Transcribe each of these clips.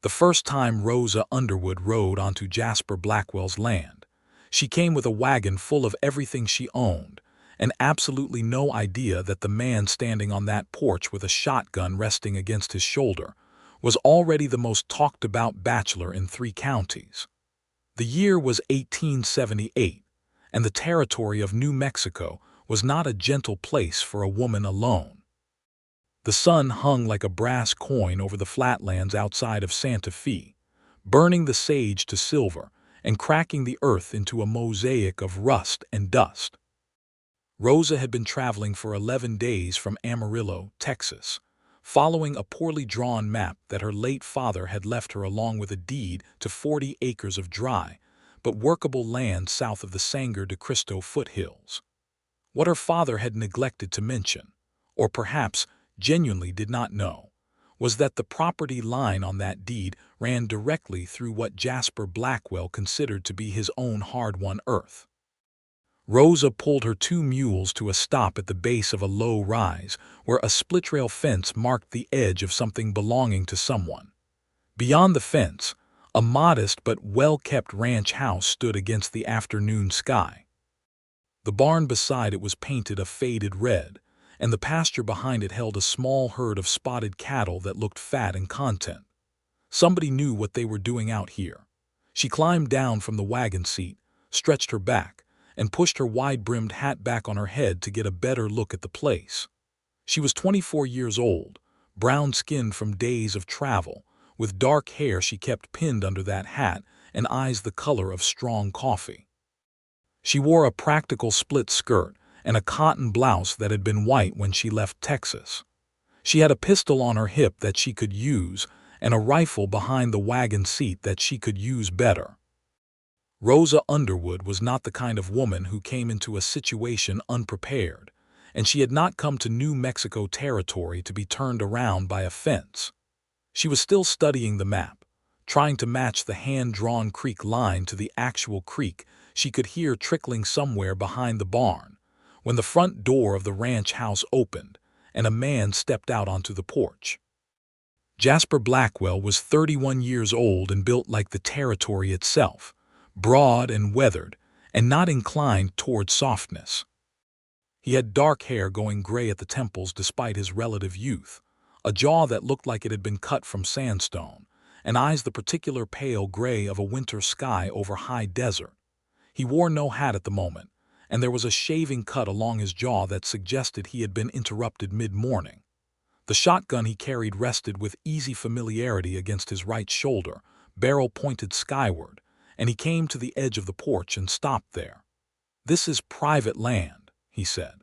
The first time Rosa Underwood rode onto Jasper Blackwell's land, she came with a wagon full of everything she owned, and absolutely no idea that the man standing on that porch with a shotgun resting against his shoulder was already the most talked-about bachelor in 3 counties. The year was 1878, and the territory of New Mexico was not a gentle place for a woman alone. The sun hung like a brass coin over the flatlands outside of Santa Fe, burning the sage to silver and cracking the earth into a mosaic of rust and dust. Rosa had been traveling for 11 days from Amarillo, Texas, following a poorly drawn map that her late father had left her along with a deed to 40 acres of dry, but workable land south of the Sangre de Cristo foothills. What her father had neglected to mention, or perhaps genuinely did not know, was that the property line on that deed ran directly through what Jasper Blackwell considered to be his own hard-won earth. Rosa pulled her 2 mules to a stop at the base of a low rise where a split-rail fence marked the edge of something belonging to someone. Beyond the fence, a modest but well-kept ranch house stood against the afternoon sky. The barn beside it was painted a faded red, and the pasture behind it held a small herd of spotted cattle that looked fat and content. Somebody knew what they were doing out here. She climbed down from the wagon seat, stretched her back, and pushed her wide-brimmed hat back on her head to get a better look at the place. She was 24 years old, brown-skinned from days of travel, with dark hair she kept pinned under that hat and eyes the color of strong coffee. She wore a practical split skirt and a cotton blouse that had been white when she left Texas. She had a pistol on her hip that she could use and a rifle behind the wagon seat that she could use better. Rosa Underwood was not the kind of woman who came into a situation unprepared, and she had not come to New Mexico territory to be turned around by a fence. She was still studying the map, trying to match the hand-drawn creek line to the actual creek she could hear trickling somewhere behind the barn, when the front door of the ranch house opened and a man stepped out onto the porch. Jasper Blackwell was 31 years old and built like the territory itself, broad and weathered, and not inclined toward softness. He had dark hair going gray at the temples despite his relative youth, a jaw that looked like it had been cut from sandstone, and eyes the particular pale gray of a winter sky over high desert. He wore no hat at the moment, and there was a shaving cut along his jaw that suggested he had been interrupted mid-morning. The shotgun he carried rested with easy familiarity against his right shoulder, barrel pointed skyward, and he came to the edge of the porch and stopped there. "This is private land," he said.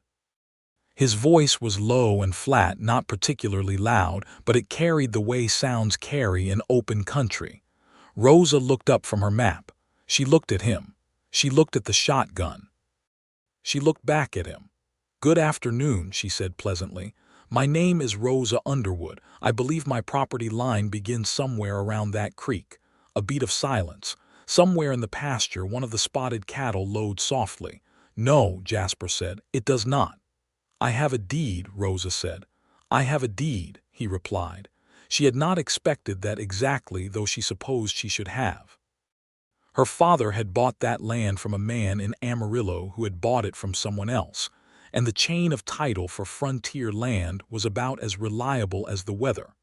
His voice was low and flat, not particularly loud, but it carried the way sounds carry in open country. Rosa looked up from her map. She looked at him. She looked at the shotgun. She looked back at him. "Good afternoon," she said pleasantly. "My name is Rosa Underwood. I believe my property line begins somewhere around that creek." A beat of silence. Somewhere in the pasture, one of the spotted cattle lowed softly. "No," Jasper said, "it does not." "I have a deed," Rosa said. "I have a deed," he replied. She had not expected that exactly, though she supposed she should have. Her father had bought that land from a man in Amarillo who had bought it from someone else, and the chain of title for frontier land was about as reliable as the weather.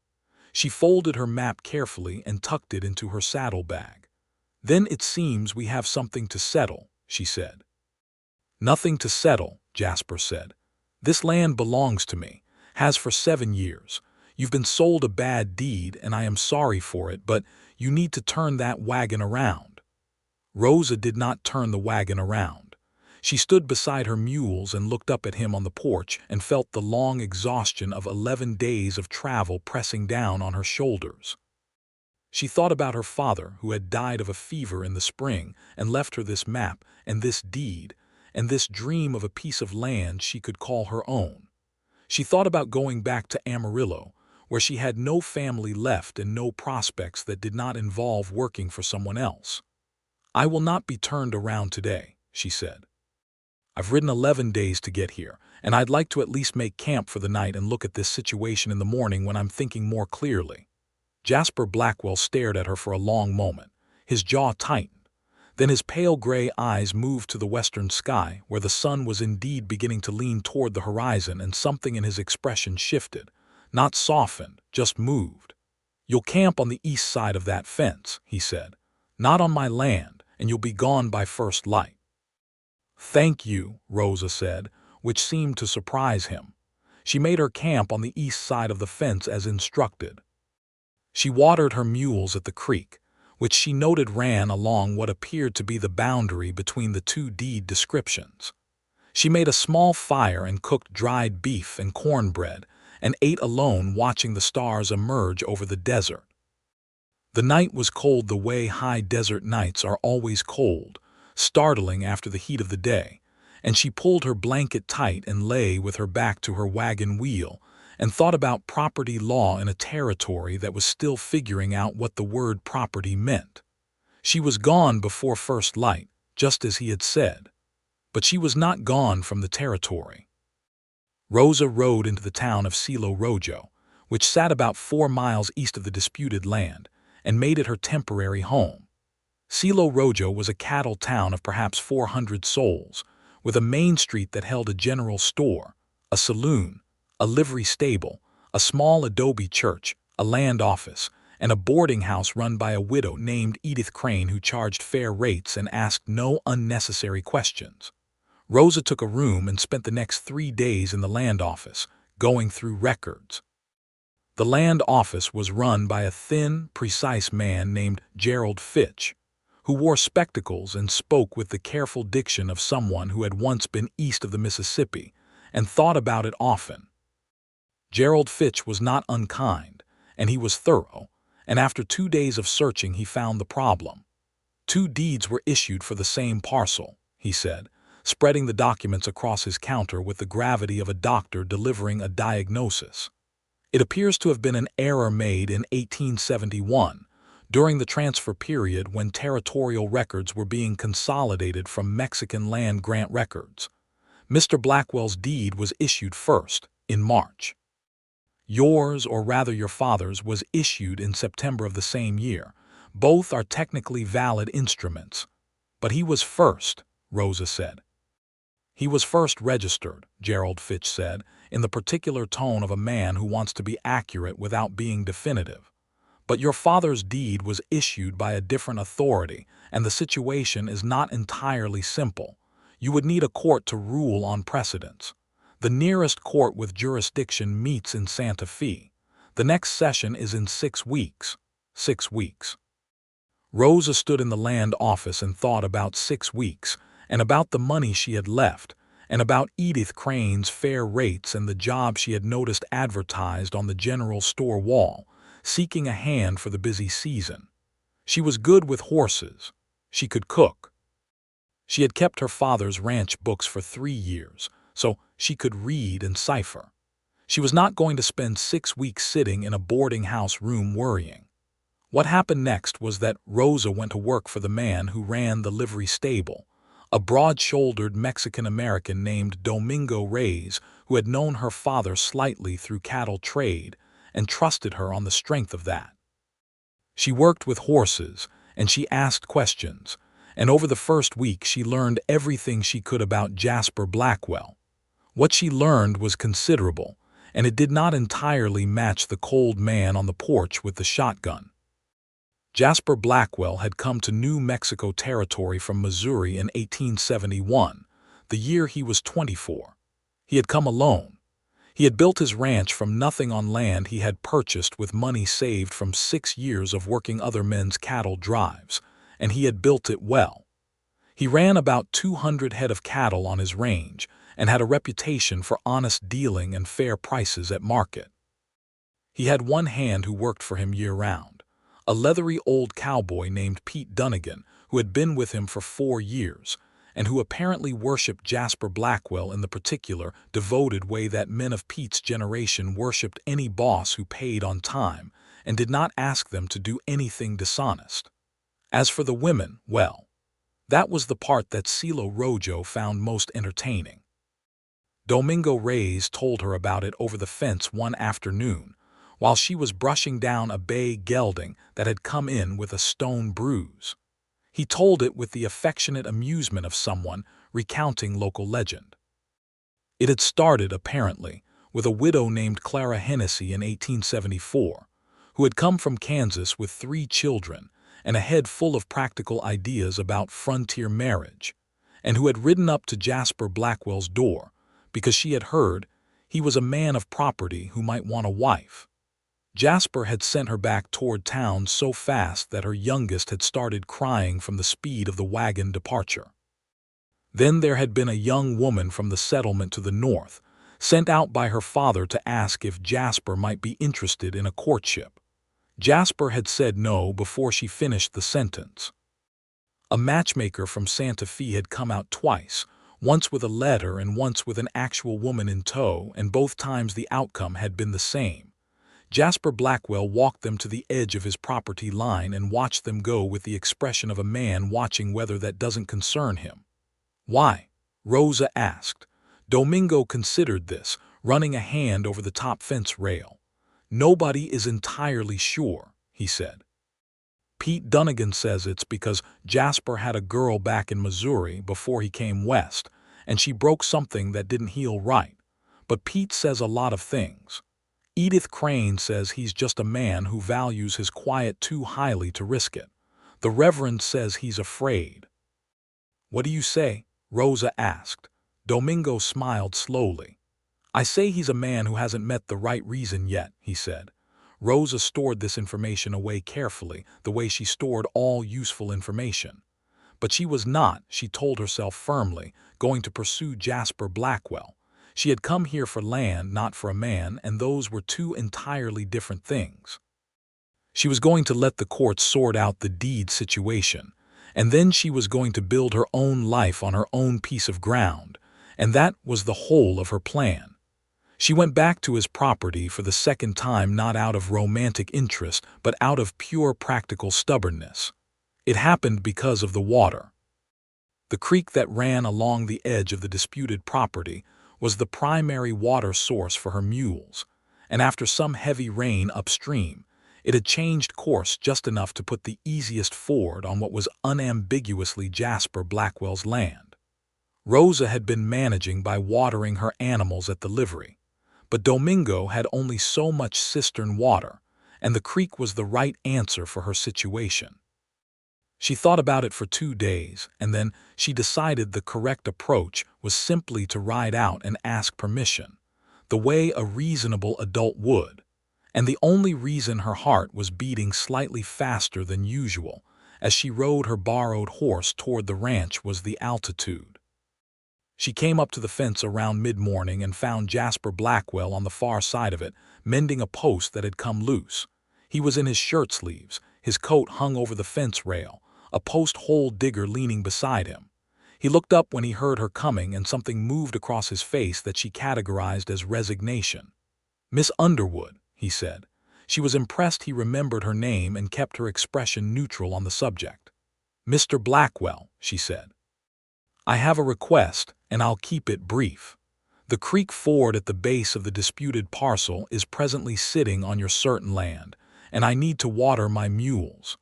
She folded her map carefully and tucked it into her saddlebag. "Then it seems we have something to settle," she said. "Nothing to settle," Jasper said. "This land belongs to me, has for 7 years. You've been sold a bad deed, and I am sorry for it, but you need to turn that wagon around." Rosa did not turn the wagon around. She stood beside her mules and looked up at him on the porch and felt the long exhaustion of 11 days of travel pressing down on her shoulders. She thought about her father, who had died of a fever in the spring and left her this map and this deed and this dream of a piece of land she could call her own. She thought about going back to Amarillo, where she had no family left and no prospects that did not involve working for someone else. "I will not be turned around today," she said. "I've ridden 11 days to get here, and I'd like to at least make camp for the night and look at this situation in the morning when I'm thinking more clearly." Jasper Blackwell stared at her for a long moment. His jaw tightened. Then his pale gray eyes moved to the western sky, where the sun was indeed beginning to lean toward the horizon, and something in his expression shifted. Not softened, just moved. "You'll camp on the east side of that fence," he said. "Not on my land, and you'll be gone by first light." "Thank you," Rosa said, which seemed to surprise him. She made her camp on the east side of the fence as instructed. She watered her mules at the creek, which she noted ran along what appeared to be the boundary between the two deed descriptions. She made a small fire and cooked dried beef and cornbread, and ate alone, watching the stars emerge over the desert. The night was cold the way high desert nights are always cold, startling after the heat of the day, and she pulled her blanket tight and lay with her back to her wagon wheel and thought about property law in a territory that was still figuring out what the word property meant. She was gone before first light, just as he had said, but she was not gone from the territory. Rosa rode into the town of Silo Rojo, which sat about 4 miles east of the disputed land, and made it her temporary home. Silo Rojo was a cattle town of perhaps 400 souls, with a main street that held a general store, a saloon, a livery stable, a small adobe church, a land office, and a boarding house run by a widow named Edith Crane who charged fair rates and asked no unnecessary questions. Rosa took a room and spent the next 3 days in the land office, going through records. The land office was run by a thin, precise man named Gerald Fitch, who wore spectacles and spoke with the careful diction of someone who had once been east of the Mississippi and thought about it often. Gerald Fitch was not unkind, and he was thorough, and after 2 days of searching he found the problem. 2 deeds were issued for the same parcel, he said, spreading the documents across his counter with the gravity of a doctor delivering a diagnosis. It appears to have been an error made in 1871, during the transfer period when territorial records were being consolidated from Mexican land grant records. Mr. Blackwell's deed was issued first, in March. Yours, or rather your father's, was issued in September of the same year. Both are technically valid instruments. But he was first, Rosa said. He was first registered, Gerald Fitch said, in the particular tone of a man who wants to be accurate without being definitive. But your father's deed was issued by a different authority, and the situation is not entirely simple. You would need a court to rule on precedents. The nearest court with jurisdiction meets in Santa Fe. The next session is in 6 weeks. 6 weeks. Rosa stood in the land office and thought about 6 weeks, and about the money she had left, and about Edith Crane's fair rates and the job she had noticed advertised on the general store wall, seeking a hand for the busy season. She was good with horses. She could cook. She had kept her father's ranch books for 3 years, so she could read and cipher. She was not going to spend 6 weeks sitting in a boarding house room worrying. What happened next was that Rosa went to work for the man who ran the livery stable, a broad-shouldered Mexican-American named Domingo Reyes, who had known her father slightly through cattle trade and trusted her on the strength of that. She worked with horses, and she asked questions, and over the first week she learned everything she could about Jasper Blackwell. What she learned was considerable, and it did not entirely match the cold man on the porch with the shotgun. Jasper Blackwell had come to New Mexico Territory from Missouri in 1871, the year he was 24. He had come alone. He had built his ranch from nothing on land he had purchased with money saved from 6 years of working other men's cattle drives, and he had built it well. He ran about 200 head of cattle on his range and had a reputation for honest dealing and fair prices at market. He had one hand who worked for him year-round, a leathery old cowboy named Pete Dunnigan, who had been with him for 4 years, and who apparently worshipped Jasper Blackwell in the particular, devoted way that men of Pete's generation worshipped any boss who paid on time and did not ask them to do anything dishonest. As for the women, well, that was the part that Silo Rojo found most entertaining. Domingo Reyes told her about it over the fence one afternoon, while she was brushing down a bay gelding that had come in with a stone bruise. He told it with the affectionate amusement of someone recounting local legend. It had started, apparently, with a widow named Clara Hennessy in 1874, who had come from Kansas with 3 children and a head full of practical ideas about frontier marriage, and who had ridden up to Jasper Blackwell's door because she had heard he was a man of property who might want a wife. Jasper had sent her back toward town so fast that her youngest had started crying from the speed of the wagon departure. Then there had been a young woman from the settlement to the north, sent out by her father to ask if Jasper might be interested in a courtship. Jasper had said no before she finished the sentence. A matchmaker from Santa Fe had come out twice, once with a letter and once with an actual woman in tow, and both times the outcome had been the same. Jasper Blackwell walked them to the edge of his property line and watched them go with the expression of a man watching weather that doesn't concern him. "Why?" Rosa asked. Domingo considered this, running a hand over the top fence rail. "Nobody is entirely sure," he said. "Pete Dunnigan says it's because Jasper had a girl back in Missouri before he came west, and she broke something that didn't heal right. But Pete says a lot of things. Edith Crane says he's just a man who values his quiet too highly to risk it. The Reverend says he's afraid." "What do you say?" Rosa asked. Domingo smiled slowly. "I say he's a man who hasn't met the right reason yet," he said. Rosa stored this information away carefully, the way she stored all useful information. But she was not, she told herself firmly, going to pursue Jasper Blackwell. She had come here for land, not for a man, and those were 2 entirely different things. She was going to let the courts sort out the deed situation, and then she was going to build her own life on her own piece of ground, and that was the whole of her plan. She went back to his property for the second time, not out of romantic interest, but out of pure practical stubbornness. It happened because of the water. The creek that ran along the edge of the disputed property was the primary water source for her mules, and after some heavy rain upstream, it had changed course just enough to put the easiest ford on what was unambiguously Jasper Blackwell's land. Rosa had been managing by watering her animals at the livery, but Domingo had only so much cistern water, and the creek was the right answer for her situation. She thought about it for 2 days, and then she decided the correct approach was simply to ride out and ask permission, the way a reasonable adult would. And the only reason her heart was beating slightly faster than usual as she rode her borrowed horse toward the ranch was the altitude. She came up to the fence around mid-morning and found Jasper Blackwell on the far side of it, mending a post that had come loose. He was in his shirt sleeves, his coat hung over the fence rail, a post hole digger leaning beside him. He looked up when he heard her coming, and something moved across his face that she categorized as resignation. "Miss Underwood," he said. She was impressed he remembered her name and kept her expression neutral on the subject. "Mr. Blackwell," she said. "I have a request, and I'll keep it brief. The creek ford at the base of the disputed parcel is presently sitting on your certain land, and I need to water my mules.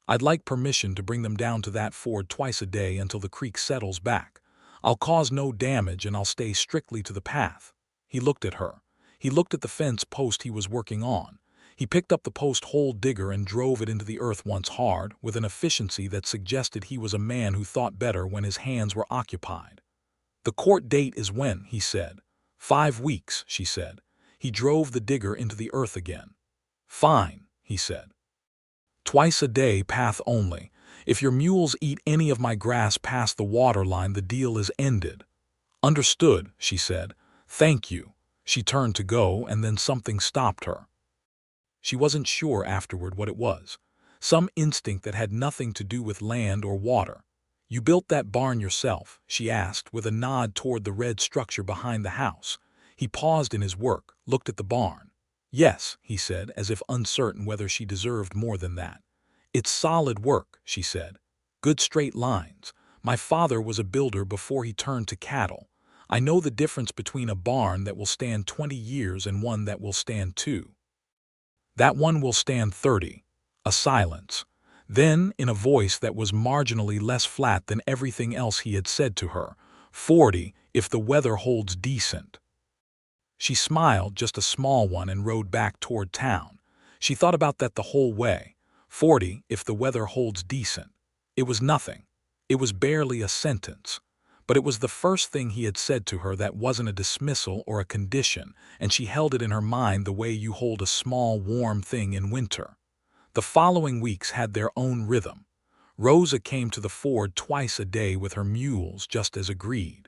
I'd like permission to bring them down to that ford twice a day until the creek settles back. I'll cause no damage and I'll stay strictly to the path." He looked at her. He looked at the fence post he was working on. He picked up the post hole digger and drove it into the earth once hard, with an efficiency that suggested he was a man who thought better when his hands were occupied. "The court date is when?" he said. 5 weeks, she said. He drove the digger into the earth again. "Fine," he said. "Twice a day, path only. If your mules eat any of my grass past the water line, the deal is ended." "Understood," she said. "Thank you." She turned to go, and then something stopped her. She wasn't sure afterward what it was. Some instinct that had nothing to do with land or water. "You built that barn yourself?" she asked, with a nod toward the red structure behind the house. He paused in his work, looked at the barn. "Yes," he said, as if uncertain whether she deserved more than that. "It's solid work," she said. "Good straight lines. My father was a builder before he turned to cattle. I know the difference between a barn that will stand 20 years and one that will stand 2. That one will stand 30. A silence. Then, in a voice that was marginally less flat than everything else he had said to her, 40, if the weather holds decent. She smiled, just a small one, and rode back toward town. She thought about that the whole way. 40, if the weather holds decent. It was nothing. It was barely a sentence. But it was the first thing he had said to her that wasn't a dismissal or a condition, and she held it in her mind the way you hold a small, warm thing in winter. The following weeks had their own rhythm. Rosa came to the ford twice a day with her mules, just as agreed.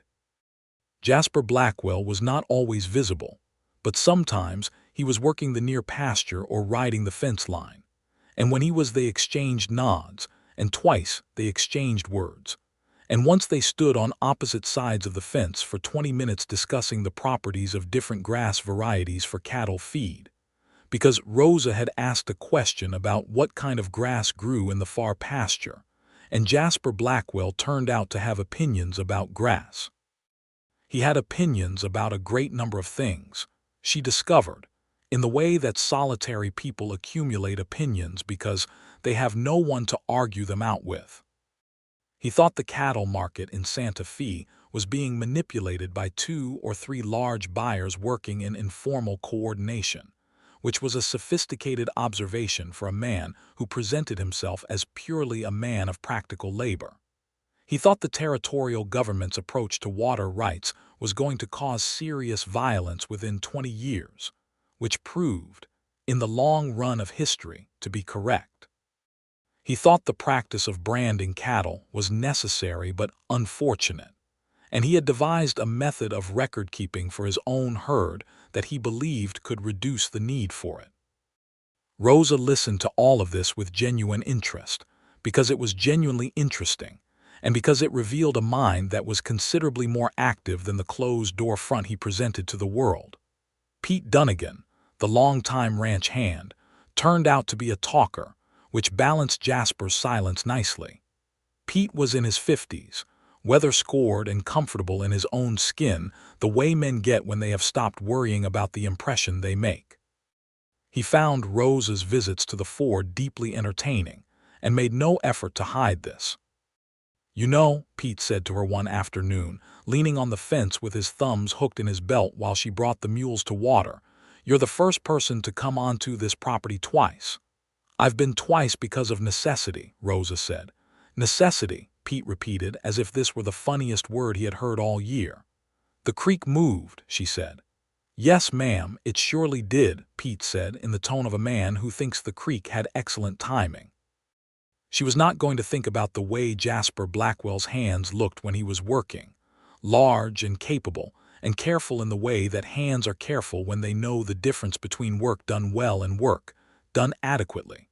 Jasper Blackwell was not always visible, but sometimes he was working the near pasture or riding the fence line. And when he was, they exchanged nods, and twice they exchanged words. And once they stood on opposite sides of the fence for 20 minutes discussing the properties of different grass varieties for cattle feed. Because Rosa had asked a question about what kind of grass grew in the far pasture, and Jasper Blackwell turned out to have opinions about grass. He had opinions about a great number of things, she discovered, in the way that solitary people accumulate opinions because they have no one to argue them out with. He thought the cattle market in Santa Fe was being manipulated by 2 or 3 large buyers working in informal coordination, which was a sophisticated observation for a man who presented himself as purely a man of practical labor. He thought the territorial government's approach to water rights was going to cause serious violence within 20 years, which proved, in the long run of history, to be correct. He thought the practice of branding cattle was necessary but unfortunate, and he had devised a method of record-keeping for his own herd that he believed could reduce the need for it. Rosa listened to all of this with genuine interest, because it was genuinely interesting, and because it revealed a mind that was considerably more active than the closed-door front he presented to the world. Pete Dunnigan, the longtime ranch hand, turned out to be a talker, which balanced Jasper's silence nicely. Pete was in his 50s, weather-scored and comfortable in his own skin, the way men get when they have stopped worrying about the impression they make. He found Rosa's visits to the ford deeply entertaining, and made no effort to hide this. "You know," Pete said to her one afternoon, leaning on the fence with his thumbs hooked in his belt while she brought the mules to water, "you're the first person to come onto this property twice." "I've been twice because of necessity," Rosa said. "Necessity," Pete repeated, as if this were the funniest word he had heard all year. "The creek moved," she said. "Yes, ma'am, it surely did," Pete said, in the tone of a man who thinks the creek had excellent timing. She was not going to think about the way Jasper Blackwell's hands looked when he was working, large and capable, and careful in the way that hands are careful when they know the difference between work done well and work done adequately.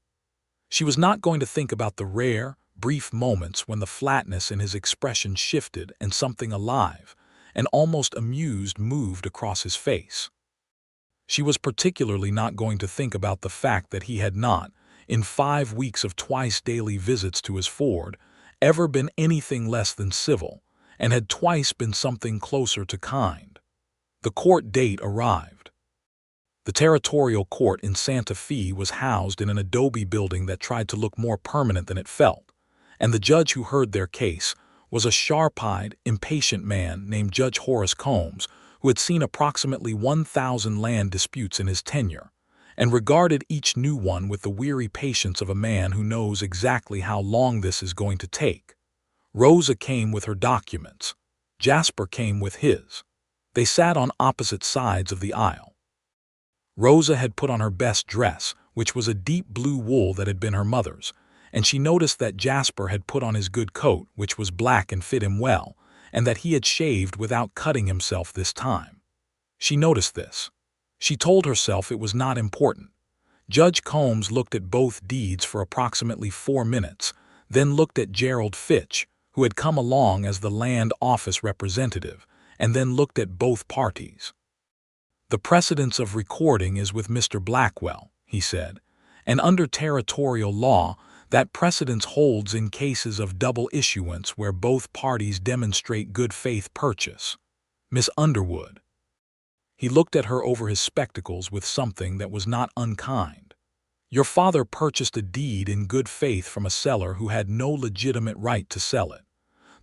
She was not going to think about the rare, brief moments when the flatness in his expression shifted and something alive and almost amused moved across his face. She was particularly not going to think about the fact that he had not, in 5 weeks of twice daily visits to his ford, ever been anything less than civil, and had twice been something closer to kind. The court date arrived. The territorial court in Santa Fe was housed in an adobe building that tried to look more permanent than it felt, and the judge who heard their case was a sharp-eyed, impatient man named Judge Horace Combs, who had seen approximately 1,000 land disputes in his tenure, and regarded each new one with the weary patience of a man who knows exactly how long this is going to take. Rosa came with her documents. Jasper came with his. They sat on opposite sides of the aisle. Rosa had put on her best dress, which was a deep blue wool that had been her mother's, and she noticed that Jasper had put on his good coat, which was black and fit him well, and that he had shaved without cutting himself this time. She noticed this. She told herself it was not important. Judge Combs looked at both deeds for approximately 4 minutes, then looked at Gerald Fitch, who had come along as the land office representative, and then looked at both parties. "The precedence of recording is with Mr. Blackwell," he said, "and under territorial law, that precedence holds in cases of double issuance where both parties demonstrate good faith purchase. Miss Underwood." He looked at her over his spectacles with something that was not unkind. Your father purchased a deed in good faith from a seller who had no legitimate right to sell it.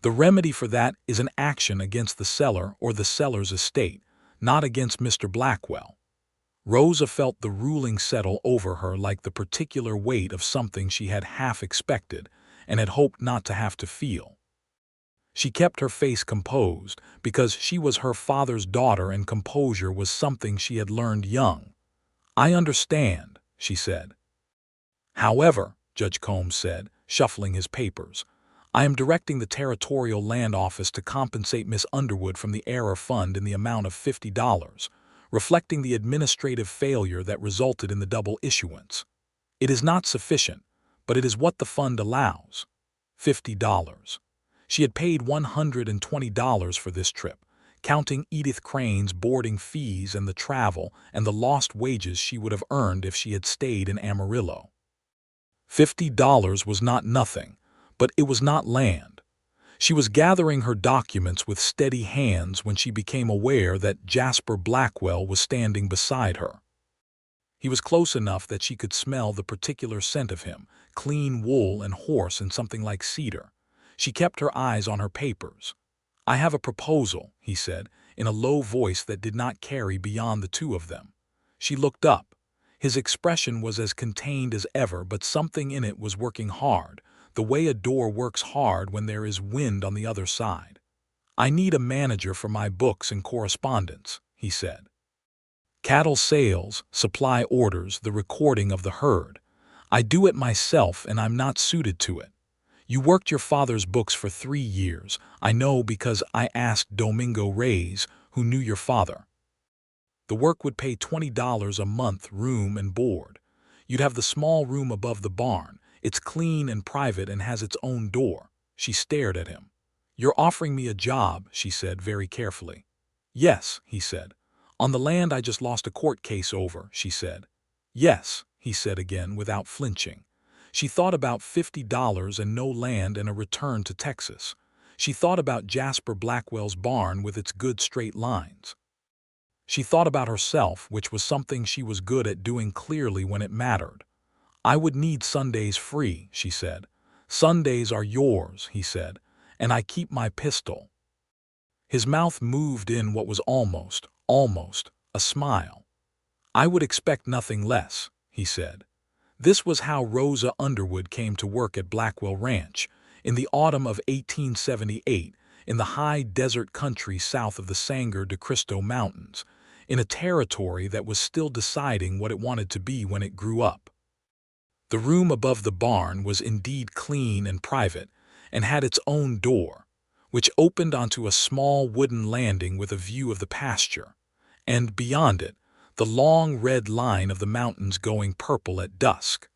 The remedy for that is an action against the seller or the seller's estate, not against Mr. Blackwell. Rosa felt the ruling settle over her like the particular weight of something she had half expected and had hoped not to have to feel. She kept her face composed because she was her father's daughter and composure was something she had learned young. "I understand," she said. "However," Judge Combs said, shuffling his papers, "I am directing the Territorial Land Office to compensate Miss Underwood from the error fund in the amount of $50, reflecting the administrative failure that resulted in the double issuance. It is not sufficient, but it is what the fund allows. $50. She had paid $120 for this trip, counting Edith Crane's boarding fees and the travel and the lost wages she would have earned if she had stayed in Amarillo. $50 was not nothing, but it was not land. She was gathering her documents with steady hands when she became aware that Jasper Blackwell was standing beside her. He was close enough that she could smell the particular scent of him, clean wool and horse and something like cedar. She kept her eyes on her papers. "I have a proposal," he said, in a low voice that did not carry beyond the two of them. She looked up. His expression was as contained as ever, but something in it was working hard, the way a door works hard when there is wind on the other side. "I need a manager for my books and correspondence," he said. "Cattle sales, supply orders, the recording of the herd. I do it myself and I'm not suited to it. You worked your father's books for 3 years. I know because I asked Domingo Reyes, who knew your father. The work would pay $20 a month, room and board. You'd have the small room above the barn. It's clean and private and has its own door." She stared at him. "You're offering me a job," she said very carefully. "Yes," he said. "On the land I just lost a court case over," she said. "Yes," he said again without flinching. She thought about $50 and no land and a return to Texas. She thought about Jasper Blackwell's barn with its good straight lines. She thought about herself, which was something she was good at doing clearly when it mattered. "I would need Sundays free," she said. "Sundays are yours," he said, "and I keep my pistol." His mouth moved in what was almost, a smile. "I would expect nothing less," he said. This was how Rosa Underwood came to work at Blackwell Ranch in the autumn of 1878 in the high desert country south of the Sangre de Cristo Mountains, in a territory that was still deciding what it wanted to be when it grew up. The room above the barn was indeed clean and private and had its own door, which opened onto a small wooden landing with a view of the pasture, and beyond it, the long red line of the mountains going purple at dusk.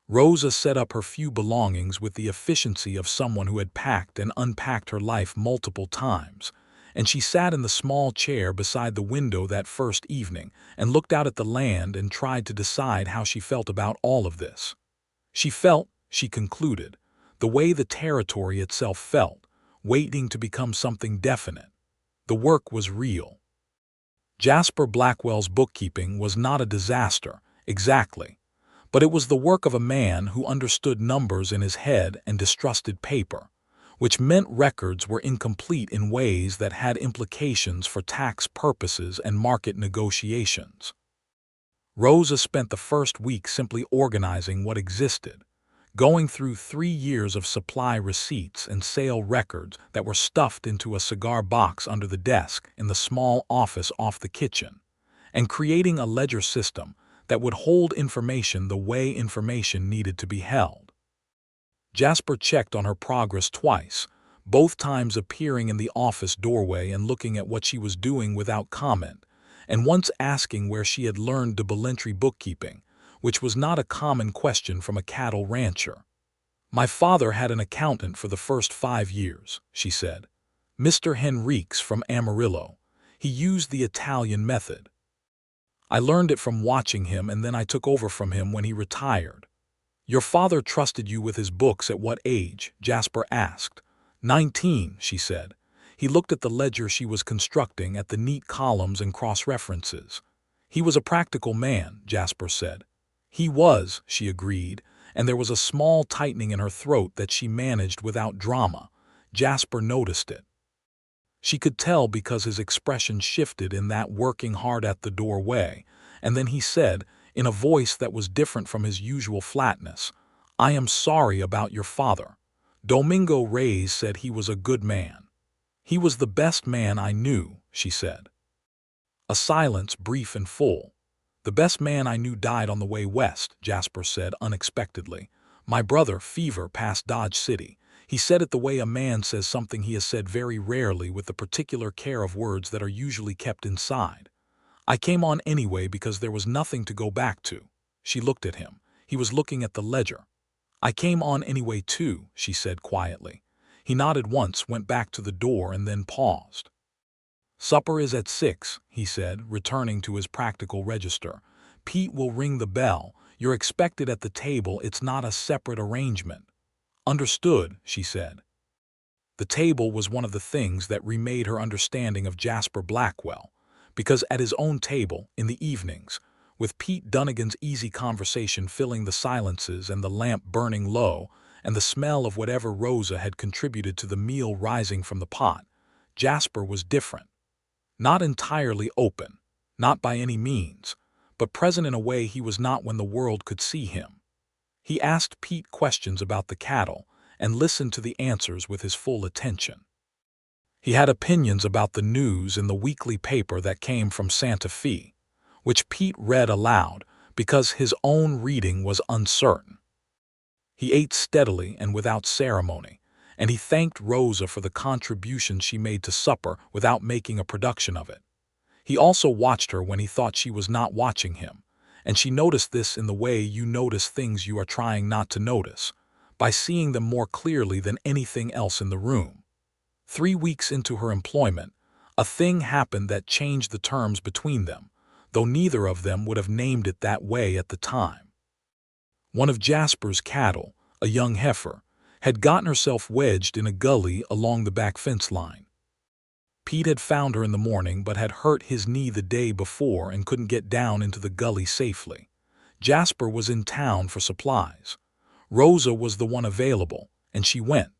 Rosa set up her few belongings with the efficiency of someone who had packed and unpacked her life multiple times, and she sat in the small chair beside the window that first evening and looked out at the land and tried to decide how she felt about all of this. She felt, she concluded, the way the territory itself felt, waiting to become something definite. The work was real. Jasper Blackwell's bookkeeping was not a disaster, exactly, but it was the work of a man who understood numbers in his head and distrusted paper, which meant records were incomplete in ways that had implications for tax purposes and market negotiations. Rosa spent the first week simply organizing what existed, going through 3 years of supply receipts and sale records that were stuffed into a cigar box under the desk in the small office off the kitchen, and creating a ledger system that would hold information the way information needed to be held. Jasper checked on her progress twice, both times appearing in the office doorway and looking at what she was doing without comment, and once asking where she had learned double-entry bookkeeping, which was not a common question from a cattle rancher. "My father had an accountant for the first 5 years," she said. "Mr. Henriques from Amarillo. He used the Italian method. I learned it from watching him and then I took over from him when he retired." "Your father trusted you with his books at what age?" Jasper asked. 19, she said. He looked at the ledger she was constructing, at the neat columns and cross-references. "He was a practical man," Jasper said. He was, she agreed, and there was a small tightening in her throat that she managed without drama. Jasper noticed it. She could tell because his expression shifted in that working hard at the doorway, and then he said, in a voice that was different from his usual flatness, "I am sorry about your father. Domingo Reyes said he was a good man." "He was the best man I knew," she said. A silence, brief and full. "The best man I knew died on the way west," Jasper said unexpectedly. "My brother, Fever, passed Dodge City. He said it the way a man says something he has said very rarely, with the particular care of words that are usually kept inside. I came on anyway because there was nothing to go back to." She looked at him. He was looking at the ledger. "I came on anyway too," she said quietly. He nodded once, went back to the door, and then paused. "Supper is at 6, he said, returning to his practical register. "Pete will ring the bell. You're expected at the table. It's not a separate arrangement." "Understood," she said. The table was one of the things that remade her understanding of Jasper Blackwell, because at his own table, in the evenings, with Pete Dunnigan's easy conversation filling the silences and the lamp burning low, and the smell of whatever Rosa had contributed to the meal rising from the pot, Jasper was different. Not entirely open, not by any means, but present in a way he was not when the world could see him. He asked Pete questions about the cattle and listened to the answers with his full attention. He had opinions about the news in the weekly paper that came from Santa Fe, which Pete read aloud because his own reading was uncertain. He ate steadily and without ceremony, and he thanked Rosa for the contribution she made to supper without making a production of it. He also watched her when he thought she was not watching him, and she noticed this in the way you notice things you are trying not to notice, by seeing them more clearly than anything else in the room. 3 weeks into her employment, a thing happened that changed the terms between them, though neither of them would have named it that way at the time. One of Jasper's cattle, a young heifer, had gotten herself wedged in a gully along the back fence line. Pete had found her in the morning but had hurt his knee the day before and couldn't get down into the gully safely. Jasper was in town for supplies. Rosa was the one available, and she went.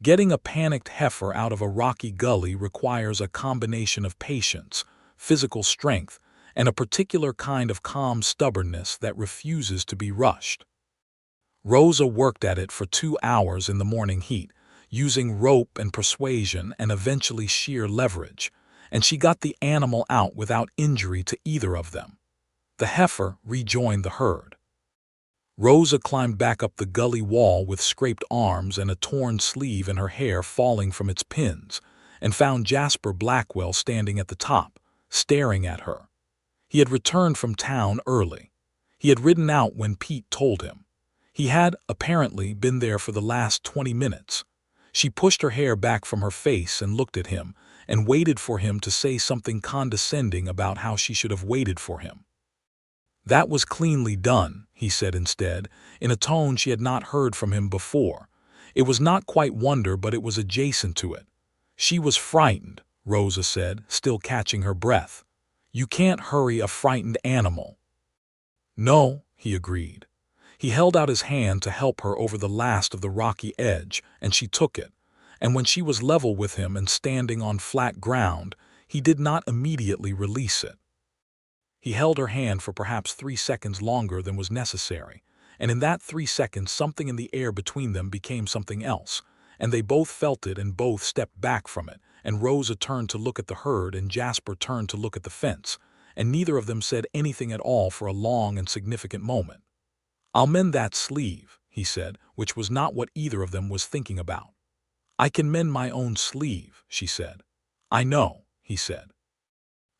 Getting a panicked heifer out of a rocky gully requires a combination of patience, physical strength, and a particular kind of calm stubbornness that refuses to be rushed. Rosa worked at it for 2 hours in the morning heat, using rope and persuasion and eventually sheer leverage, and she got the animal out without injury to either of them. The heifer rejoined the herd. Rosa climbed back up the gully wall with scraped arms and a torn sleeve and her hair falling from its pins, and found Jasper Blackwell standing at the top, staring at her. He had returned from town early. He had ridden out when Pete told him. He had, apparently, been there for the last 20 minutes. She pushed her hair back from her face and looked at him, and waited for him to say something condescending about how she should have waited for him. "That was cleanly done," he said instead, in a tone she had not heard from him before. It was not quite wonder, but it was adjacent to it. "She was frightened," Rosa said, still catching her breath. "You can't hurry a frightened animal." "No," he agreed. He held out his hand to help her over the last of the rocky edge, and she took it, and when she was level with him and standing on flat ground, he did not immediately release it. He held her hand for perhaps 3 seconds longer than was necessary, and in that 3 seconds something in the air between them became something else, and they both felt it and both stepped back from it, and Rosa turned to look at the herd and Jasper turned to look at the fence, and neither of them said anything at all for a long and significant moment. "I'll mend that sleeve," he said, which was not what either of them was thinking about. "I can mend my own sleeve," she said. "I know," he said.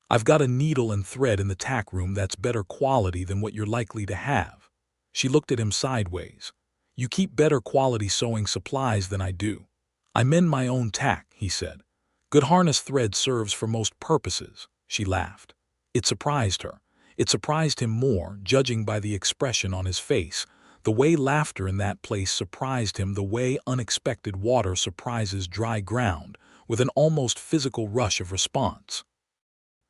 "I've got a needle and thread in the tack room that's better quality than what you're likely to have." She looked at him sideways. "You keep better quality sewing supplies than I do." "I mend my own tack," he said. "Good harness thread serves for most purposes." She laughed. It surprised her. It surprised him more, judging by the expression on his face. The way laughter in that place surprised him, the way unexpected water surprises dry ground, with an almost physical rush of response.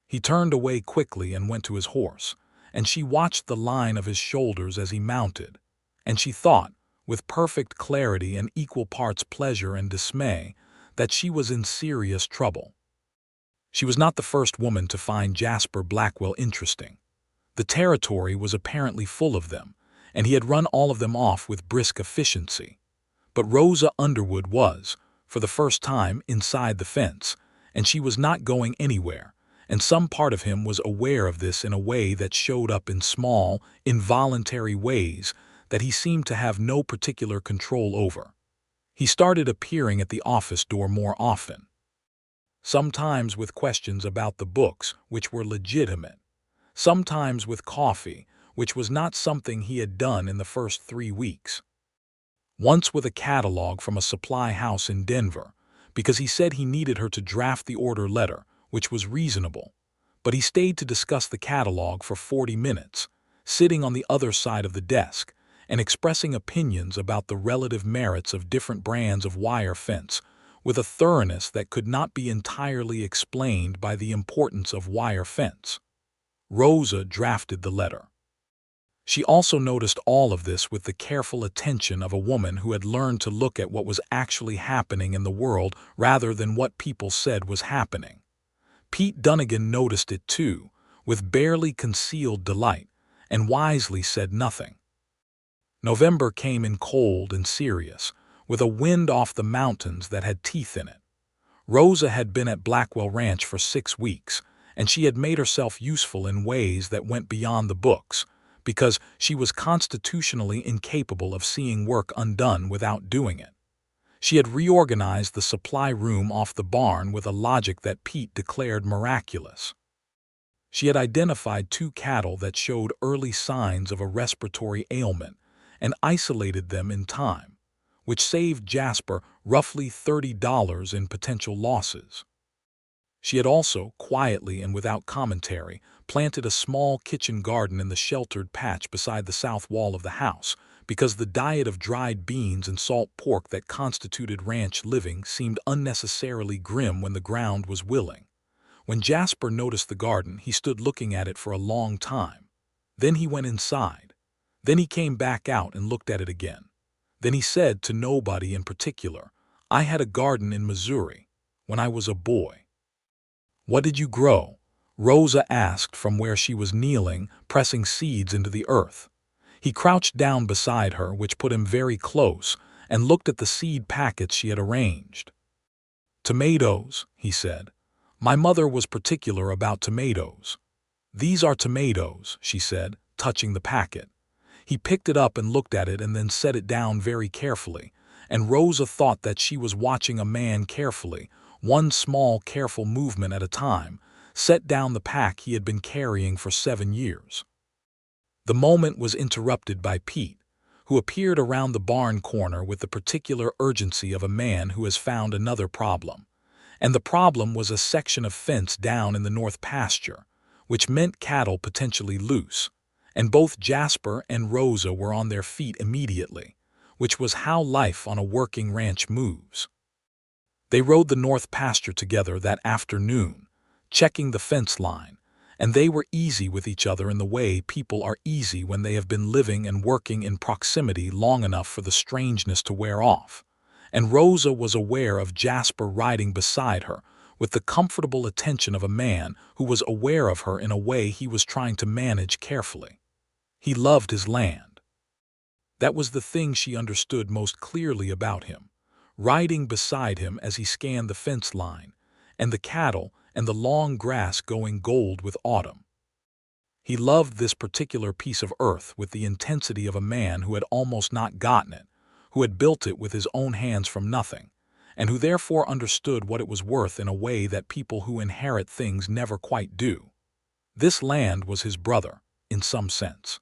He turned away quickly and went to his horse, and she watched the line of his shoulders as he mounted, and she thought, with perfect clarity and equal parts pleasure and dismay, that she was in serious trouble. She was not the first woman to find Jasper Blackwell interesting. The territory was apparently full of them, and he had run all of them off with brisk efficiency. But Rosa Underwood was, for the first time, inside the fence, and she was not going anywhere, and some part of him was aware of this in a way that showed up in small, involuntary ways that he seemed to have no particular control over. He started appearing at the office door more often, sometimes with questions about the books, which were legitimate, sometimes with coffee, which was not something he had done in the first 3 weeks. Once with a catalog from a supply house in Denver, because he said he needed her to draft the order letter, which was reasonable, but he stayed to discuss the catalog for 40 minutes, sitting on the other side of the desk and expressing opinions about the relative merits of different brands of wire fence with a thoroughness that could not be entirely explained by the importance of wire fence. Rosa drafted the letter. She also noticed all of this with the careful attention of a woman who had learned to look at what was actually happening in the world rather than what people said was happening. Pete Dunnigan noticed it too, with barely concealed delight, and wisely said nothing. November came in cold and serious, with a wind off the mountains that had teeth in it. Rosa had been at Blackwell Ranch for 6 weeks, and she had made herself useful in ways that went beyond the books, because she was constitutionally incapable of seeing work undone without doing it. She had reorganized the supply room off the barn with a logic that Pete declared miraculous. She had identified 2 cattle that showed early signs of a respiratory ailment and isolated them in time, which saved Jasper roughly $30 in potential losses. She had also, quietly and without commentary, planted a small kitchen garden in the sheltered patch beside the south wall of the house, because the diet of dried beans and salt pork that constituted ranch living seemed unnecessarily grim when the ground was willing. When Jasper noticed the garden, he stood looking at it for a long time. Then he went inside. Then he came back out and looked at it again. Then he said to nobody in particular, "I had a garden in Missouri when I was a boy." "What did you grow?" Rosa asked from where she was kneeling, pressing seeds into the earth. He crouched down beside her, which put him very close, and looked at the seed packets she had arranged. "Tomatoes," he said. "My mother was particular about tomatoes." "These are tomatoes," she said, touching the packet. He picked it up and looked at it and then set it down very carefully, and Rosa thought that she was watching a man carefully, one small careful movement at a time, set down the pack he had been carrying for 7 years. The moment was interrupted by Pete, who appeared around the barn corner with the particular urgency of a man who has found another problem. And the problem was a section of fence down in the north pasture, which meant cattle potentially loose, and both Jasper and Rosa were on their feet immediately, which was how life on a working ranch moves. They rode the north pasture together that afternoon, checking the fence line, and they were easy with each other in the way people are easy when they have been living and working in proximity long enough for the strangeness to wear off. And Rosa was aware of Jasper riding beside her with the comfortable attention of a man who was aware of her in a way he was trying to manage carefully. He loved his land. That was the thing she understood most clearly about him, riding beside him as he scanned the fence line, and the cattle and the long grass going gold with autumn. He loved this particular piece of earth with the intensity of a man who had almost not gotten it, who had built it with his own hands from nothing, and who therefore understood what it was worth in a way that people who inherit things never quite do. This land was his brother, in some sense.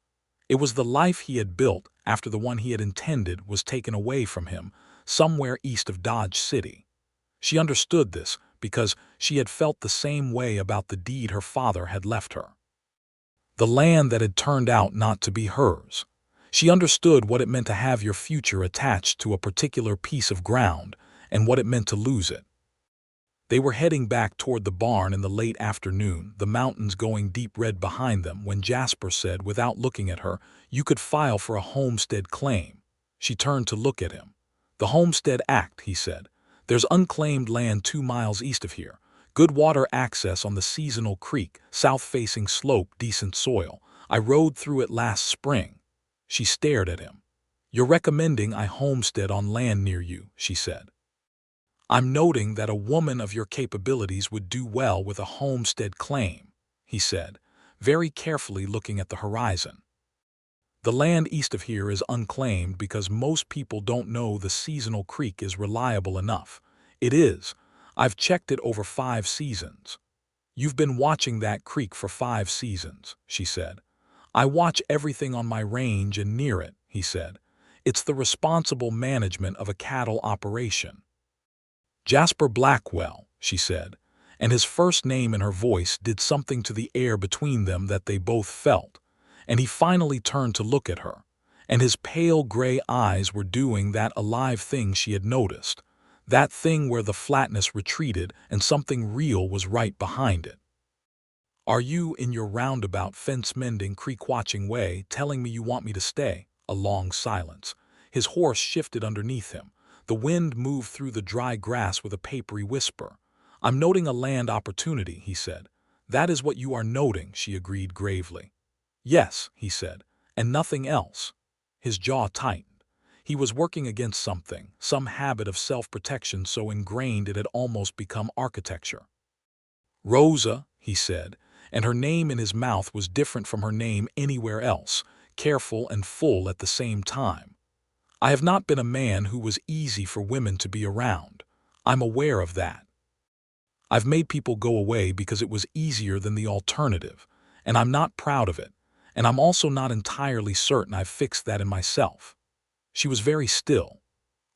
It was the life he had built after the one he had intended was taken away from him, somewhere east of Dodge City. She understood this because she had felt the same way about the deed her father had left her. The land that had turned out not to be hers. She understood what it meant to have your future attached to a particular piece of ground and what it meant to lose it. They were heading back toward the barn in the late afternoon, the mountains going deep red behind them, when Jasper said, without looking at her, "You could file for a homestead claim." She turned to look at him. "The Homestead Act," he said. "There's unclaimed land 2 miles east of here. Good water access on the seasonal creek, south-facing slope, decent soil. I rode through it last spring." She stared at him. "You're recommending I homestead on land near you," she said. "I'm noting that a woman of your capabilities would do well with a homestead claim," he said, very carefully looking at the horizon. "The land east of here is unclaimed because most people don't know the seasonal creek is reliable enough. It is. I've checked it over 5 seasons." "You've been watching that creek for 5 seasons," she said. "I watch everything on my range and near it," he said. "It's the responsible management of a cattle operation." "Jasper Blackwell," she said, and his first name in her voice did something to the air between them that they both felt, and he finally turned to look at her, and his pale gray eyes were doing that alive thing she had noticed, that thing where the flatness retreated and something real was right behind it. "Are you, in your roundabout, fence-mending, creek-watching way, telling me you want me to stay?" A long silence. His horse shifted underneath him. The wind moved through the dry grass with a papery whisper. "I'm noting a land opportunity," he said. "That is what you are noting," she agreed gravely. "Yes," he said, "and nothing else." His jaw tightened. He was working against something, some habit of self-protection so ingrained it had almost become architecture. "Rosa," he said, and her name in his mouth was different from her name anywhere else, careful and full at the same time. "I have not been a man who was easy for women to be around. I'm aware of that. I've made people go away because it was easier than the alternative, and I'm not proud of it, and I'm also not entirely certain I've fixed that in myself." She was very still.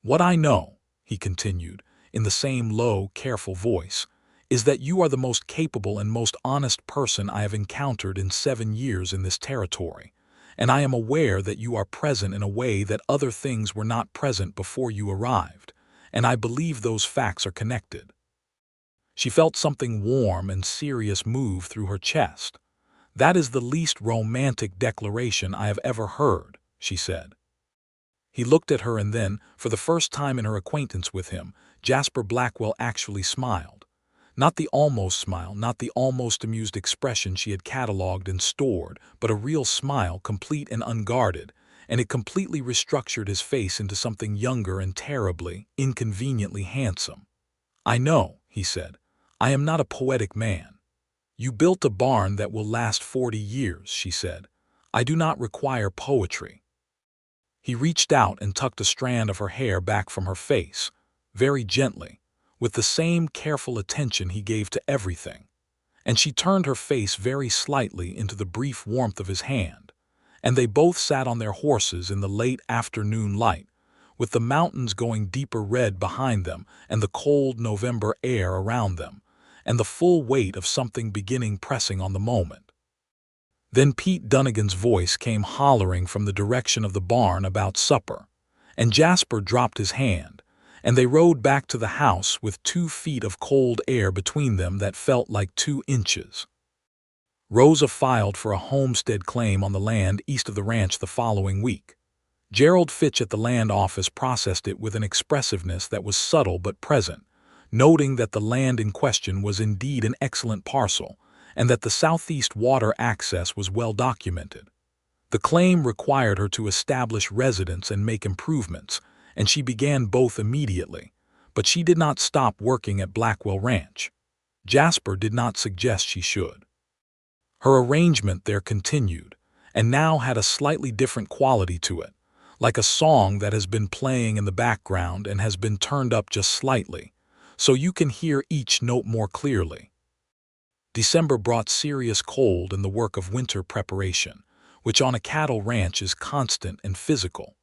"What I know," he continued, in the same low, careful voice, "is that you are the most capable and most honest person I have encountered in 7 years in this territory, and I am aware that you are present in a way that other things were not present before you arrived, and I believe those facts are connected." She felt something warm and serious move through her chest. "That is the least romantic declaration I have ever heard," she said. He looked at her, and then, for the first time in her acquaintance with him, Jasper Blackwell actually smiled. Not the almost smile, not the almost amused expression she had catalogued and stored, but a real smile, complete and unguarded, and it completely restructured his face into something younger and terribly, inconveniently handsome. "I know," he said. "I am not a poetic man." "You built a barn that will last 40 years, she said. "I do not require poetry." He reached out and tucked a strand of her hair back from her face, very gently, with the same careful attention he gave to everything, and she turned her face very slightly into the brief warmth of his hand, and they both sat on their horses in the late afternoon light, with the mountains going deeper red behind them and the cold November air around them, and the full weight of something beginning pressing on the moment. Then Pete Dunnigan's voice came hollering from the direction of the barn about supper, and Jasper dropped his hand, and they rode back to the house with 2 feet of cold air between them that felt like 2 inches. Rosa filed for a homestead claim on the land east of the ranch the following week. Gerald Fitch at the land office processed it with an expressiveness that was subtle but present, noting that the land in question was indeed an excellent parcel, and that the southeast water access was well documented. The claim required her to establish residence and make improvements, and she began both immediately, but she did not stop working at Blackwell Ranch. Jasper did not suggest she should. Her arrangement there continued, and now had a slightly different quality to it, like a song that has been playing in the background and has been turned up just slightly, so you can hear each note more clearly. December brought serious cold and the work of winter preparation, which on a cattle ranch is constant and physical.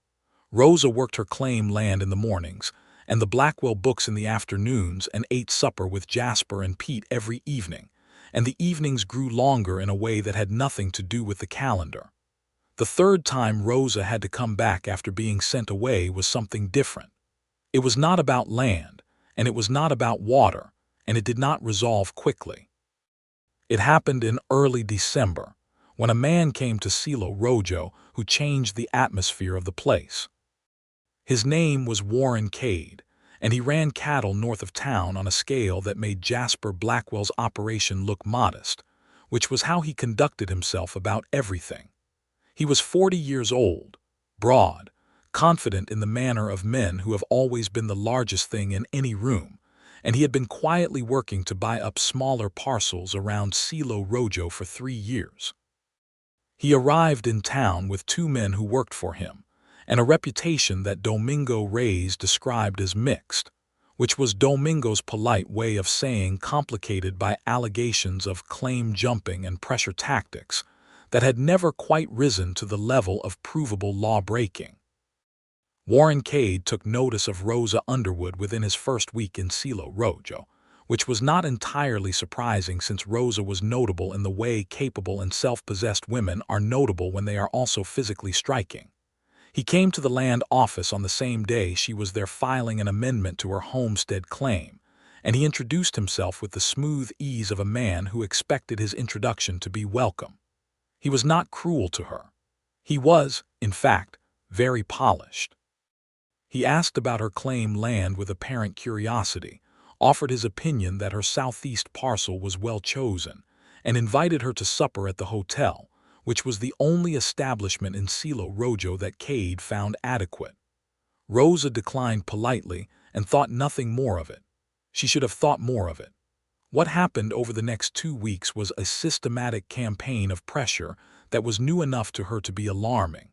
Rosa worked her claim land in the mornings, and the Blackwell books in the afternoons, and ate supper with Jasper and Pete every evening, and the evenings grew longer in a way that had nothing to do with the calendar. The third time Rosa had to come back after being sent away was something different. It was not about land, and it was not about water, and it did not resolve quickly. It happened in early December, when a man came to Silo Rojo who changed the atmosphere of the place. His name was Warren Cade, and he ran cattle north of town on a scale that made Jasper Blackwell's operation look modest, which was how he conducted himself about everything. He was 40 years old, broad, confident in the manner of men who have always been the largest thing in any room, and he had been quietly working to buy up smaller parcels around Silo Rojo for 3 years. He arrived in town with 2 men who worked for him, and a reputation that Domingo Reyes described as mixed, which was Domingo's polite way of saying complicated by allegations of claim jumping and pressure tactics that had never quite risen to the level of provable law-breaking. Warren Cade took notice of Rosa Underwood within his first week in Silo Rojo, which was not entirely surprising since Rosa was notable in the way capable and self-possessed women are notable when they are also physically striking. He came to the land office on the same day she was there filing an amendment to her homestead claim, and he introduced himself with the smooth ease of a man who expected his introduction to be welcome. He was not cruel to her. He was, in fact, very polished. He asked about her claim land with apparent curiosity, offered his opinion that her southeast parcel was well chosen, and invited her to supper at the hotel, which was the only establishment in Silo Rojo that Cade found adequate. Rosa declined politely and thought nothing more of it. She should have thought more of it. What happened over the next 2 weeks was a systematic campaign of pressure that was new enough to her to be alarming.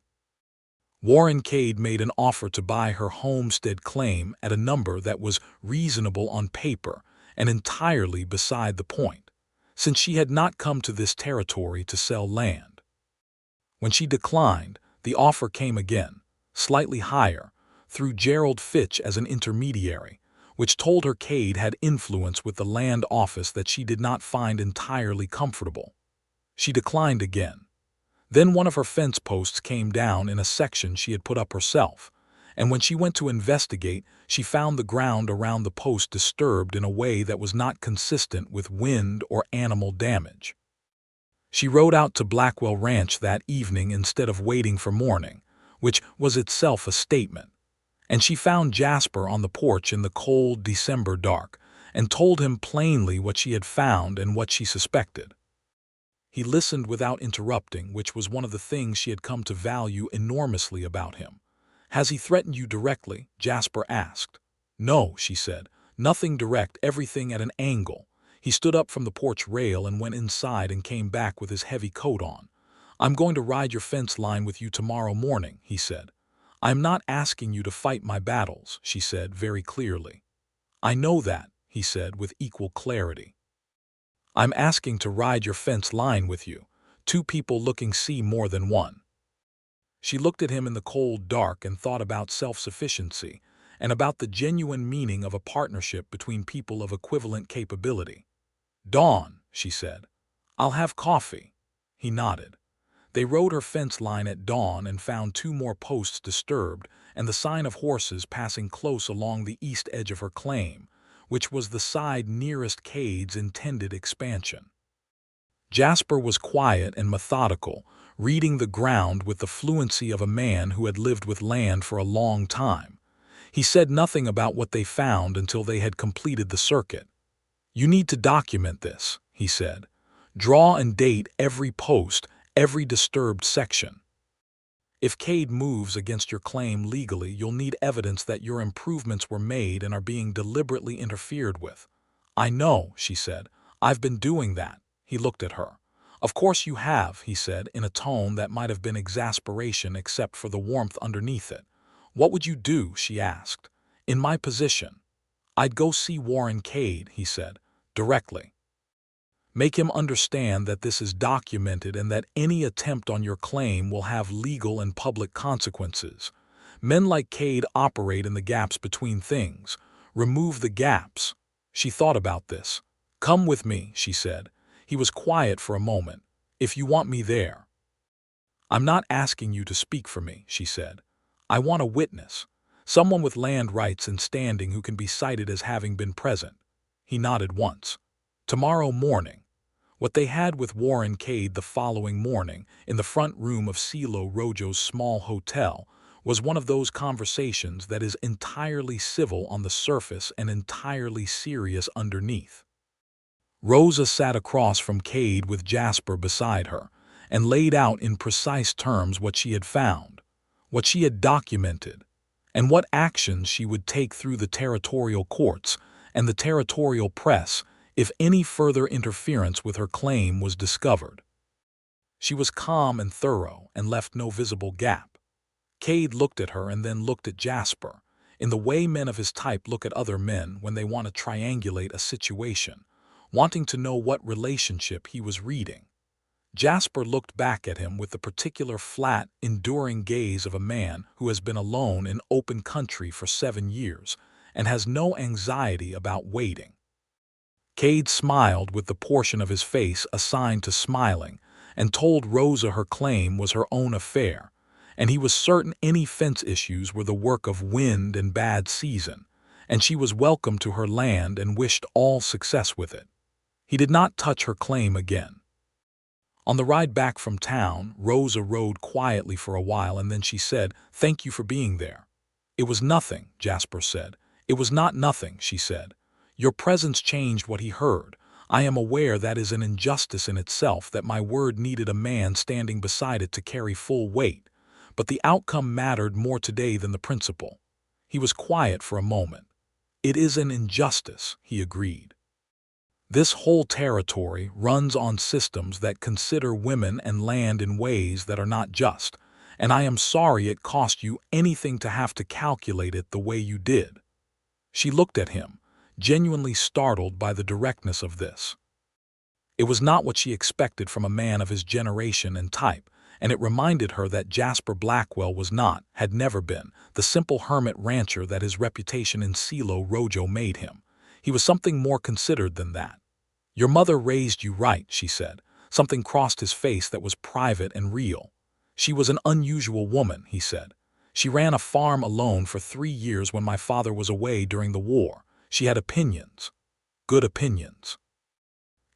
Warren Cade made an offer to buy her homestead claim at a number that was reasonable on paper and entirely beside the point, since she had not come to this territory to sell land. When she declined, the offer came again, slightly higher, through Gerald Fitch as an intermediary, which told her Cade had influence with the land office that she did not find entirely comfortable. She declined again. Then one of her fence posts came down in a section she had put up herself, and when she went to investigate, she found the ground around the post disturbed in a way that was not consistent with wind or animal damage. She rode out to Blackwell Ranch that evening instead of waiting for morning, which was itself a statement, and she found Jasper on the porch in the cold December dark and told him plainly what she had found and what she suspected. He listened without interrupting, which was one of the things she had come to value enormously about him. "Has he threatened you directly?" Jasper asked. "No," she said. "Nothing direct, everything at an angle." He stood up from the porch rail and went inside and came back with his heavy coat on. "I'm going to ride your fence line with you tomorrow morning," he said. "I'm not asking you to fight my battles," she said very clearly. "I know that," he said with equal clarity. "I'm asking to ride your fence line with you. 2 people looking see more than one." She looked at him in the cold dark and thought about self-sufficiency and about the genuine meaning of a partnership between people of equivalent capability. "Dawn," she said. "I'll have coffee." He nodded. They rode her fence line at dawn and found 2 more posts disturbed and the sign of horses passing close along the east edge of her claim, which was the side nearest Cade's intended expansion. Jasper was quiet and methodical, reading the ground with the fluency of a man who had lived with land for a long time. He said nothing about what they found until they had completed the circuit. "You need to document this," he said. "Draw and date every post, every disturbed section. If Cade moves against your claim legally, you'll need evidence that your improvements were made and are being deliberately interfered with." "I know," she said. "I've been doing that." He looked at her. "Of course you have," he said, in a tone that might have been exasperation except for the warmth underneath it. "What would you do?" she asked. "In my position." "I'd go see Warren Cade," he said, "directly. Make him understand that this is documented and that any attempt on your claim will have legal and public consequences. Men like Cade operate in the gaps between things. Remove the gaps." She thought about this. "Come with me," she said. He was quiet for a moment. "If you want me there." "I'm not asking you to speak for me," she said. "I want a witness, someone with land rights and standing who can be cited as having been present." He nodded once. Tomorrow morning. What they had with Warren Cade the following morning, in the front room of Silo Rojo's small hotel, was one of those conversations that is entirely civil on the surface and entirely serious underneath. Rosa sat across from Cade with Jasper beside her, and laid out in precise terms what she had found, what she had documented, and what actions she would take through the territorial courts and the territorial press if any further interference with her claim was discovered. She was calm and thorough and left no visible gap. Cade looked at her and then looked at Jasper, in the way men of his type look at other men when they want to triangulate a situation, wanting to know what relationship he was reading. Jasper looked back at him with the particular flat, enduring gaze of a man who has been alone in open country for 7 years and has no anxiety about waiting. Cade smiled with the portion of his face assigned to smiling and told Rosa her claim was her own affair, and he was certain any fence issues were the work of wind and bad season, and she was welcome to her land and wished all success with it. He did not touch her claim again. On the ride back from town, Rosa rode quietly for a while and then she said, "Thank you for being there." "It was nothing," Jasper said. "It was not nothing," she said. "Your presence changed what he heard. I am aware that is an injustice in itself, that my word needed a man standing beside it to carry full weight, but the outcome mattered more today than the principle." He was quiet for a moment. "It is an injustice," he agreed. "This whole territory runs on systems that consider women and land in ways that are not just, and I am sorry it cost you anything to have to calculate it the way you did." She looked at him, genuinely startled by the directness of this. It was not what she expected from a man of his generation and type, and it reminded her that Jasper Blackwell was not, had never been, the simple hermit rancher that his reputation in Silo Rojo made him. He was something more considered than that. "Your mother raised you right," she said. Something crossed his face that was private and real. "She was an unusual woman," he said. "She ran a farm alone for 3 years when my father was away during the war. She had opinions. Good opinions.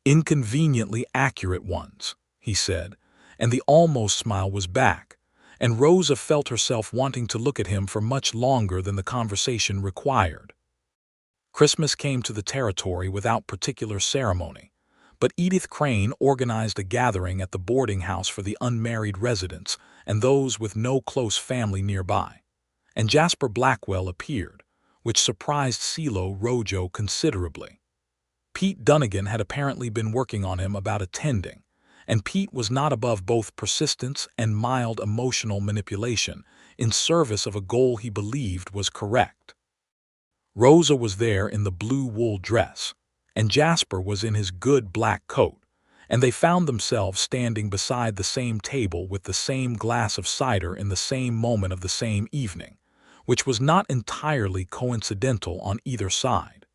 Inconveniently accurate ones," he said, and the almost smile was back, and Rosa felt herself wanting to look at him for much longer than the conversation required. Christmas came to the territory without particular ceremony, but Edith Crane organized a gathering at the boarding house for the unmarried residents and those with no close family nearby, and Jasper Blackwell appeared, which surprised Silo Rojo considerably. Pete Dunnigan had apparently been working on him about attending, and Pete was not above both persistence and mild emotional manipulation in service of a goal he believed was correct. Rosa was there in the blue wool dress, and Jasper was in his good black coat, and they found themselves standing beside the same table with the same glass of cider in the same moment of the same evening, which was not entirely coincidental on either side.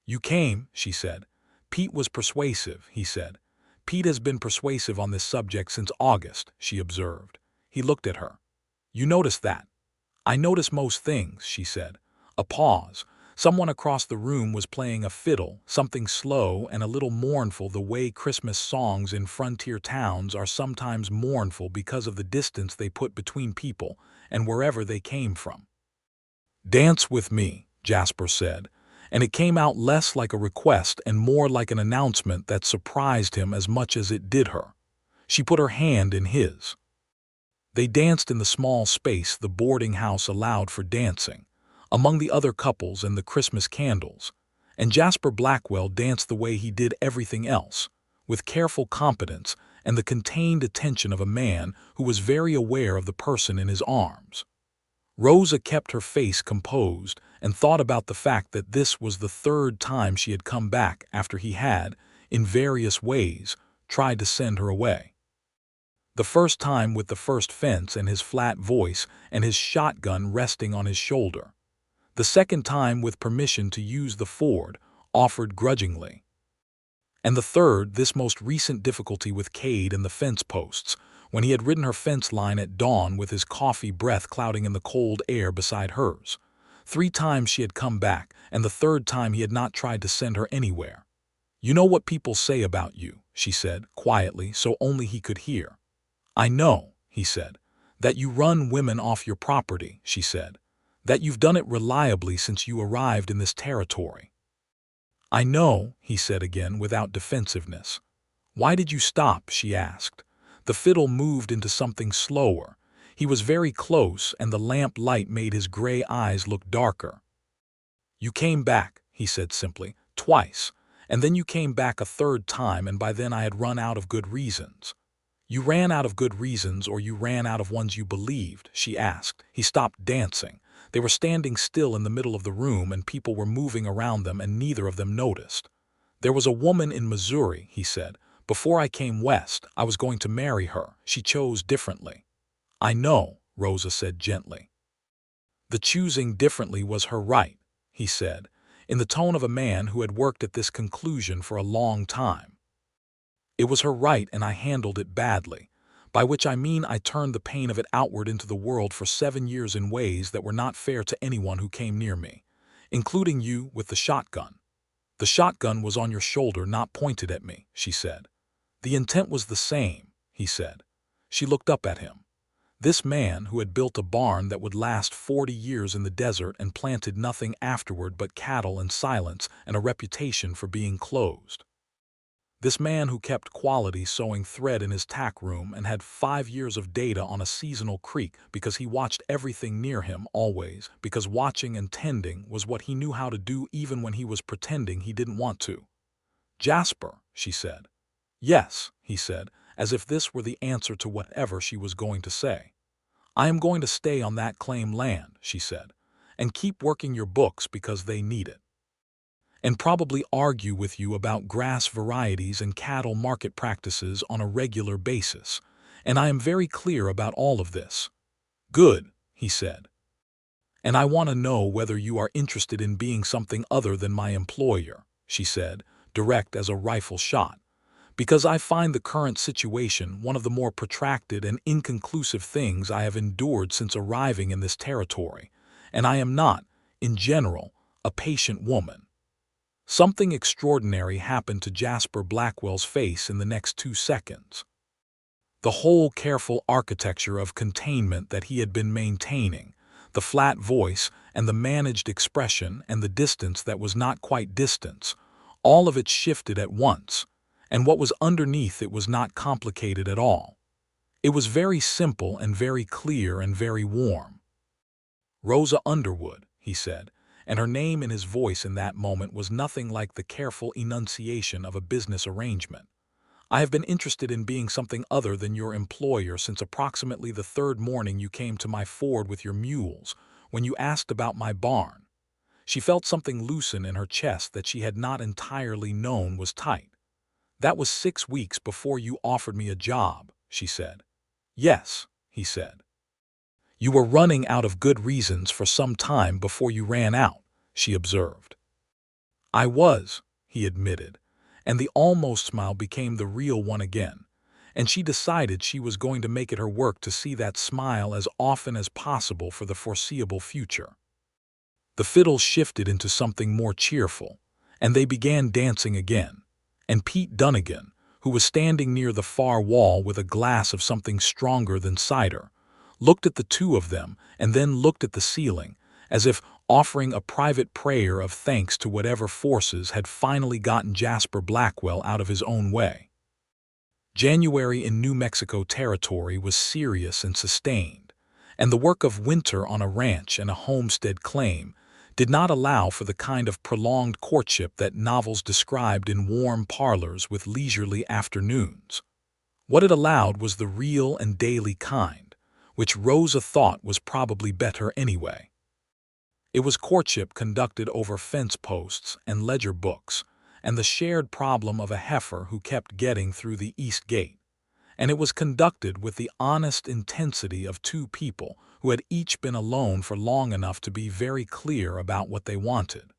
"You came," she said. "Pete was persuasive," he said. "Pete has been persuasive on this subject since August," she observed. He looked at her. "You noticed that?" "I notice most things," she said. A pause. Someone across the room was playing a fiddle, something slow and a little mournful, the way Christmas songs in frontier towns are sometimes mournful because of the distance they put between people and wherever they came from. "Dance with me," Jasper said, and it came out less like a request and more like an announcement that surprised him as much as it did her. She put her hand in his. They danced in the small space the boarding house allowed for dancing, among the other couples and the Christmas candles, and Jasper Blackwell danced the way he did everything else, with careful competence and the contained attention of a man who was very aware of the person in his arms. Rosa kept her face composed and thought about the fact that this was the 3rd time she had come back after he had, in various ways, tried to send her away. The first time with the first fence and his flat voice and his shotgun resting on his shoulder. The second time with permission to use the ford, offered grudgingly. And the third, this most recent difficulty with Cade and the fence posts, when he had ridden her fence line at dawn with his coffee breath clouding in the cold air beside hers. 3 times she had come back, and the third time he had not tried to send her anywhere. "You know what people say about you," she said, quietly, so only he could hear. "I know," he said. "That you run women off your property," she said. "That you've done it reliably since you arrived in this territory." "I know," he said again, without defensiveness. "Why did you stop?" she asked. The fiddle moved into something slower. He was very close, and the lamp light made his gray eyes look darker. "You came back," he said simply, "twice, and then you came back a third time, and by then I had run out of good reasons." "You ran out of good reasons, or you ran out of ones you believed?" she asked. He stopped dancing. They were standing still in the middle of the room, and people were moving around them, and neither of them noticed. "There was a woman in Missouri," he said. "Before I came west, I was going to marry her. She chose differently." "I know," Rosa said gently. "The choosing differently was her right," he said, in the tone of a man who had worked at this conclusion for a long time. "It was her right, and I handled it badly, by which I mean I turned the pain of it outward into the world for 7 years in ways that were not fair to anyone who came near me, including you with the shotgun. The shotgun was on your shoulder, not pointed at me," she said. "The intent was the same," he said. She looked up at him. This man who had built a barn that would last 40 years in the desert and planted nothing afterward but cattle and silence and a reputation for being closed. This man who kept quality sewing thread in his tack room and had 5 years of data on a seasonal creek because he watched everything near him always, because watching and tending was what he knew how to do even when he was pretending he didn't want to. "Jasper," she said. "Yes," he said, as if this were the answer to whatever she was going to say. "I am going to stay on that claim land," she said, "and keep working your books because they need it. And probably argue with you about grass varieties and cattle market practices on a regular basis. And I am very clear about all of this." "Good," he said. "And I want to know whether you are interested in being something other than my employer," she said, direct as a rifle shot. "Because I find the current situation one of the more protracted and inconclusive things I have endured since arriving in this territory, and I am not, in general, a patient woman." Something extraordinary happened to Jasper Blackwell's face in the next 2 seconds. The whole careful architecture of containment that he had been maintaining, the flat voice and the managed expression and the distance that was not quite distance, all of it shifted at once, and what was underneath it was not complicated at all. It was very simple and very clear and very warm. "Rosa Underwood," he said, and her name in his voice in that moment was nothing like the careful enunciation of a business arrangement. "I have been interested in being something other than your employer since approximately the 3rd morning you came to my ford with your mules, when you asked about my barn." She felt something loosen in her chest that she had not entirely known was tight. "That was 6 weeks before you offered me a job," she said. "Yes," he said. "You were running out of good reasons for some time before you ran out," she observed. "I was," he admitted, and the almost smile became the real one again, and she decided she was going to make it her work to see that smile as often as possible for the foreseeable future. The fiddle shifted into something more cheerful, and they began dancing again, and Pete Dunnigan, who was standing near the far wall with a glass of something stronger than cider, looked at the two of them and then looked at the ceiling, as if offering a private prayer of thanks to whatever forces had finally gotten Jasper Blackwell out of his own way. January in New Mexico Territory was serious and sustained, and the work of winter on a ranch and a homestead claim did not allow for the kind of prolonged courtship that novels described in warm parlors with leisurely afternoons. What it allowed was the real and daily kind, which Rosa thought was probably better anyway. It was courtship conducted over fence posts and ledger books, and the shared problem of a heifer who kept getting through the east gate. And it was conducted with the honest intensity of 2 people who had each been alone for long enough to be very clear about what they wanted.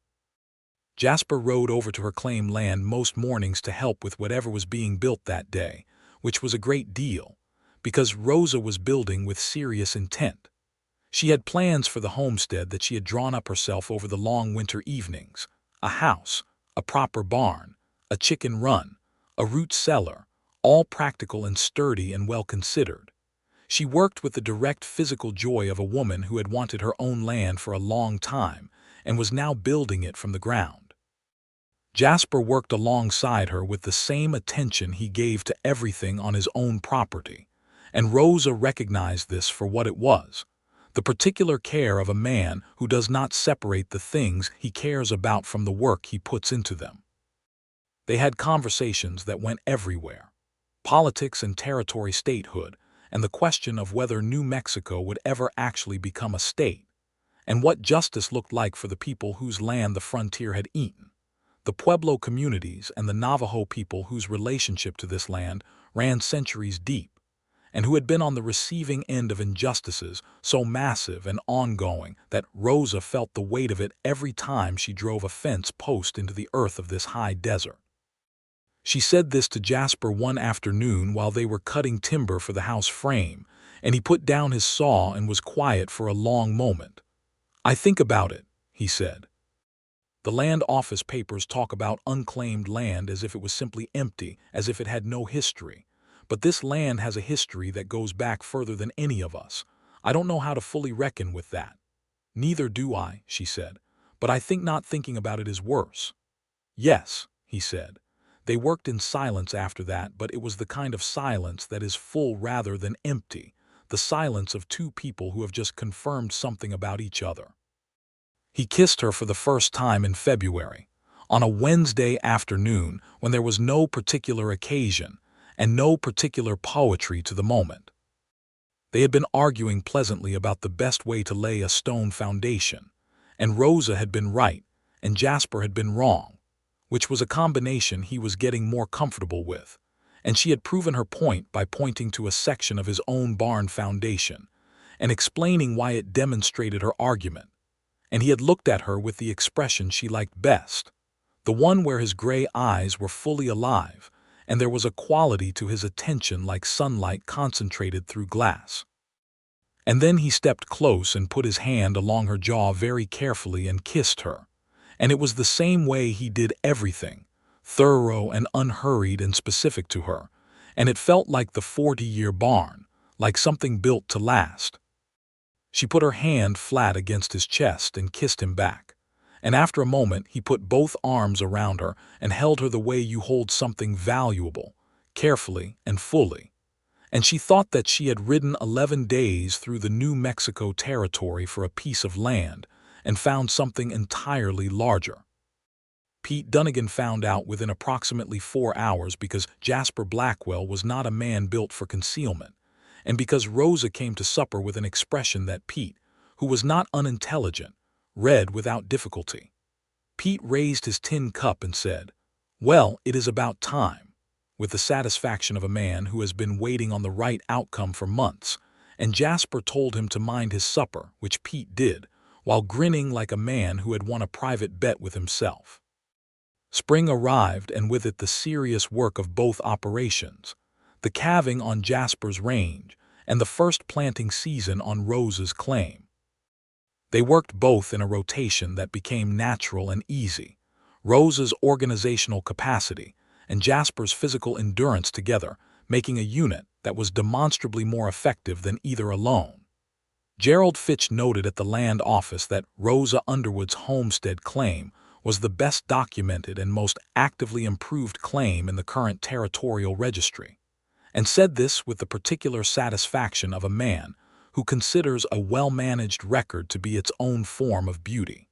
Jasper rode over to her claim land most mornings to help with whatever was being built that day, which was a great deal, because Rosa was building with serious intent. She had plans for the homestead that she had drawn up herself over the long winter evenings: a house, a proper barn, a chicken run, a root cellar, all practical and sturdy and well considered. She worked with the direct physical joy of a woman who had wanted her own land for a long time and was now building it from the ground. Jasper worked alongside her with the same attention he gave to everything on his own property, and Rosa recognized this for what it was: the particular care of a man who does not separate the things he cares about from the work he puts into them. They had conversations that went everywhere: politics and territory statehood, and the question of whether New Mexico would ever actually become a state, and what justice looked like for the people whose land the frontier had eaten, the Pueblo communities and the Navajo people whose relationship to this land ran centuries deep, and who had been on the receiving end of injustices so massive and ongoing that Rosa felt the weight of it every time she drove a fence post into the earth of this high desert. She said this to Jasper one afternoon while they were cutting timber for the house frame, and he put down his saw and was quiet for a long moment. "I think about it," he said. "The land office papers talk about unclaimed land as if it was simply empty, as if it had no history. But this land has a history that goes back further than any of us. I don't know how to fully reckon with that." "Neither do I," she said, "but I think not thinking about it is worse." "Yes," he said. They worked in silence after that, but it was the kind of silence that is full rather than empty, the silence of two people who have just confirmed something about each other. He kissed her for the first time in February, on a Wednesday afternoon when there was no particular occasion and no particular poetry to the moment. They had been arguing pleasantly about the best way to lay a stone foundation, and Rosa had been right and Jasper had been wrong, which was a combination he was getting more comfortable with, and she had proven her point by pointing to a section of his own barn foundation and explaining why it demonstrated her argument. And he had looked at her with the expression she liked best, the one where his gray eyes were fully alive, and there was a quality to his attention like sunlight concentrated through glass. And then he stepped close and put his hand along her jaw very carefully and kissed her. And it was the same way he did everything, thorough and unhurried and specific to her, and it felt like the 40-year barn, like something built to last. She put her hand flat against his chest and kissed him back, and after a moment he put both arms around her and held her the way you hold something valuable, carefully and fully. And she thought that she had ridden 11 days through the New Mexico territory for a piece of land and found something entirely larger. Pete Dunnigan found out within approximately 4 hours because Jasper Blackwell was not a man built for concealment, and because Rosa came to supper with an expression that Pete, who was not unintelligent, read without difficulty. Pete raised his tin cup and said, "Well, it is about time," with the satisfaction of a man who has been waiting on the right outcome for months, and Jasper told him to mind his supper, which Pete did, while grinning like a man who had won a private bet with himself. Spring arrived, and with it the serious work of both operations: the calving on Jasper's range and the first planting season on Rosa's claim. They worked both in a rotation that became natural and easy, Rosa's organizational capacity and Jasper's physical endurance together, making a unit that was demonstrably more effective than either alone. Gerald Fitch noted at the land office that Rosa Underwood's homestead claim was the best documented and most actively improved claim in the current territorial registry, and said this with the particular satisfaction of a man who considers a well-managed record to be its own form of beauty.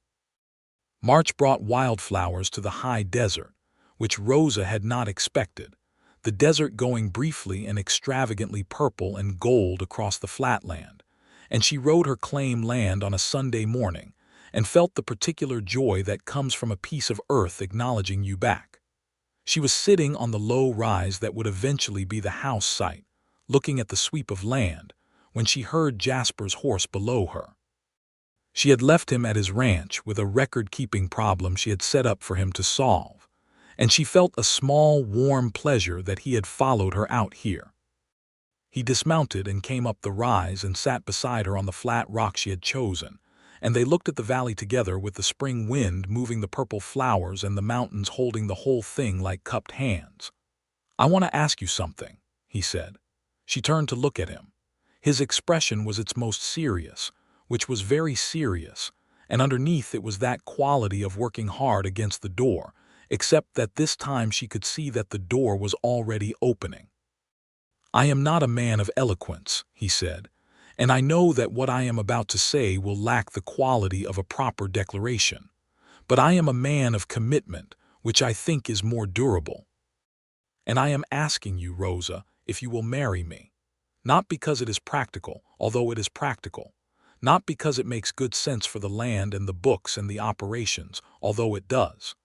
March brought wildflowers to the high desert, which Rosa had not expected, the desert going briefly and extravagantly purple and gold across the flatland, and she rode her claim land on a Sunday morning and felt the particular joy that comes from a piece of earth acknowledging you back. She was sitting on the low rise that would eventually be the house site, looking at the sweep of land, when she heard Jasper's horse below her. She had left him at his ranch with a record-keeping problem she had set up for him to solve, and she felt a small, warm pleasure that he had followed her out here. He dismounted and came up the rise and sat beside her on the flat rock she had chosen, and they looked at the valley together with the spring wind moving the purple flowers and the mountains holding the whole thing like cupped hands. "I want to ask you something," he said. She turned to look at him. His expression was its most serious, which was very serious, and underneath it was that quality of working hard against the door, except that this time she could see that the door was already opening. "I am not a man of eloquence," he said, "and I know that what I am about to say will lack the quality of a proper declaration. But I am a man of commitment, which I think is more durable. And I am asking you, Rosa, if you will marry me. Not because it is practical, although it is practical. Not because it makes good sense for the land and the books and the operations, although it does.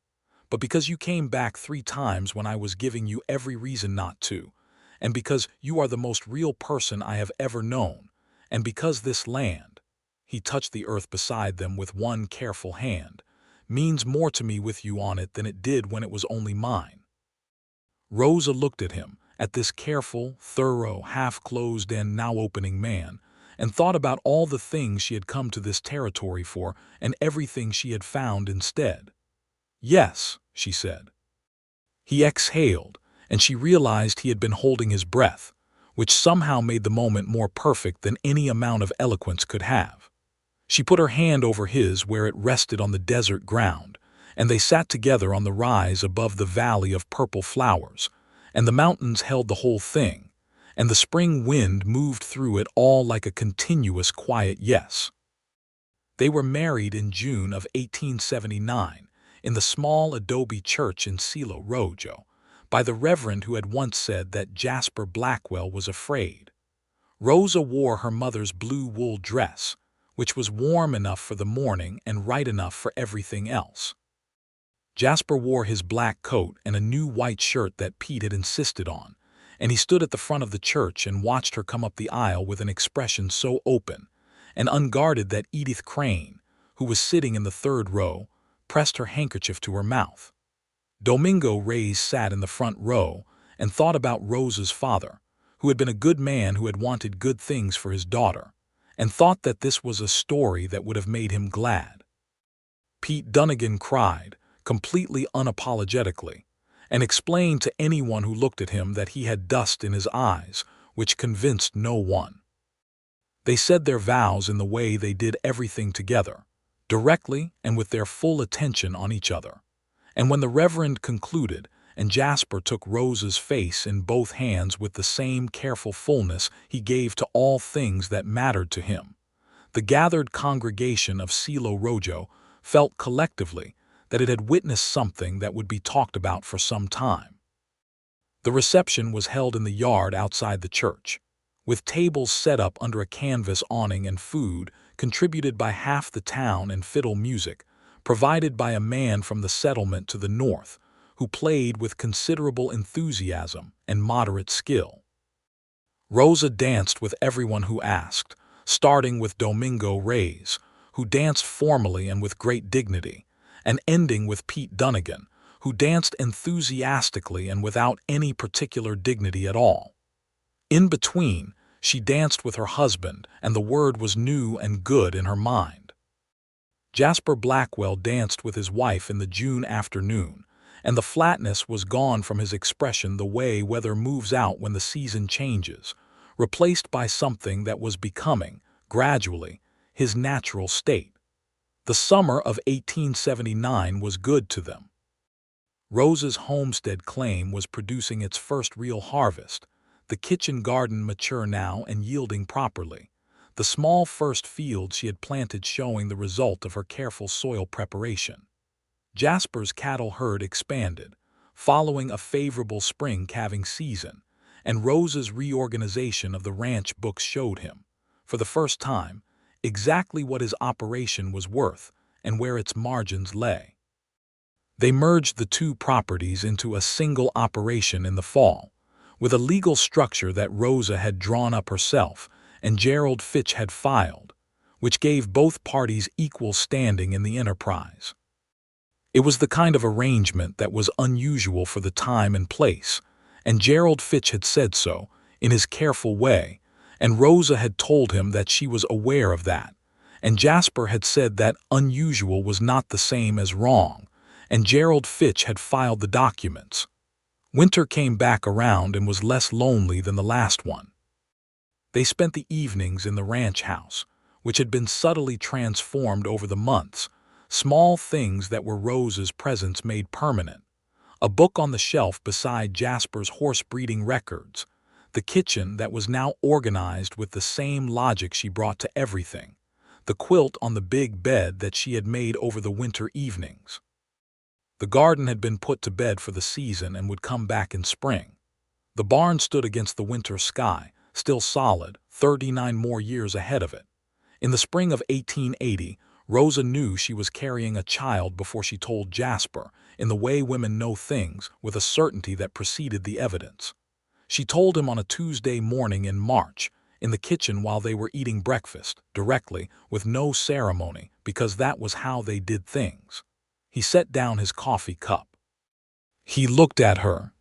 But because you came back 3 times when I was giving you every reason not to, and because you are the most real person I have ever known, and because this land," he touched the earth beside them with one careful hand, "means more to me with you on it than it did when it was only mine." Rosa looked at him, at this careful, thorough, half-closed and now-opening man, and thought about all the things she had come to this territory for and everything she had found instead. "Yes," she said. He exhaled, and she realized he had been holding his breath, which somehow made the moment more perfect than any amount of eloquence could have. She put her hand over his where it rested on the desert ground, and they sat together on the rise above the valley of purple flowers, and the mountains held the whole thing, and the spring wind moved through it all like a continuous quiet yes. They were married in June of 1879 in the small adobe church in Silo Rojo, by the reverend who had once said that Jasper Blackwell was afraid. Rosa wore her mother's blue wool dress, which was warm enough for the morning and right enough for everything else. Jasper wore his black coat and a new white shirt that Pete had insisted on, and he stood at the front of the church and watched her come up the aisle with an expression so open and unguarded that Edith Crane, who was sitting in the 3rd row, pressed her handkerchief to her mouth. Domingo Reyes sat in the front row and thought about Rosa's father, who had been a good man who had wanted good things for his daughter, and thought that this was a story that would have made him glad. Pete Dunnigan cried, completely unapologetically, and explained to anyone who looked at him that he had dust in his eyes, which convinced no one. They said their vows in the way they did everything together, directly and with their full attention on each other. And when the Reverend concluded, and Jasper took Rosa's face in both hands with the same careful fullness he gave to all things that mattered to him, the gathered congregation of Silo Rojo felt collectively that it had witnessed something that would be talked about for some time. The reception was held in the yard outside the church, with tables set up under a canvas awning and food contributed by half the town and fiddle music provided by a man from the settlement to the north, who played with considerable enthusiasm and moderate skill. Rosa danced with everyone who asked, starting with Domingo Reyes, who danced formally and with great dignity, and ending with Pete Dunnigan, who danced enthusiastically and without any particular dignity at all. In between, she danced with her husband, and the word was new and good in her mind. Jasper Blackwell danced with his wife in the June afternoon, and the flatness was gone from his expression the way weather moves out when the season changes, replaced by something that was becoming, gradually, his natural state. The summer of 1879 was good to them. Rosa's homestead claim was producing its first real harvest, the kitchen garden mature now and yielding properly, the small first field she had planted showing the result of her careful soil preparation. Jasper's cattle herd expanded, following a favorable spring calving season, and Rosa's reorganization of the ranch books showed him, for the first time, exactly what his operation was worth and where its margins lay. They merged the 2 properties into a single operation in the fall, with a legal structure that Rosa had drawn up herself and Gerald Fitch had filed, which gave both parties equal standing in the enterprise. It was the kind of arrangement that was unusual for the time and place, and Gerald Fitch had said so, in his careful way, and Rosa had told him that she was aware of that, and Jasper had said that unusual was not the same as wrong, and Gerald Fitch had filed the documents. Winter came back around and was less lonely than the last one. They spent the evenings in the ranch house, which had been subtly transformed over the months, small things that were Rosa's presence made permanent. A book on the shelf beside Jasper's horse-breeding records, the kitchen that was now organized with the same logic she brought to everything, the quilt on the big bed that she had made over the winter evenings. The garden had been put to bed for the season and would come back in spring. The barn stood against the winter sky, still solid, 39 more years ahead of it. In the spring of 1880, Rosa knew she was carrying a child before she told Jasper, in the way women know things, with a certainty that preceded the evidence. She told him on a Tuesday morning in March, in the kitchen while they were eating breakfast, directly, with no ceremony, because that was how they did things. He set down his coffee cup. He looked at her.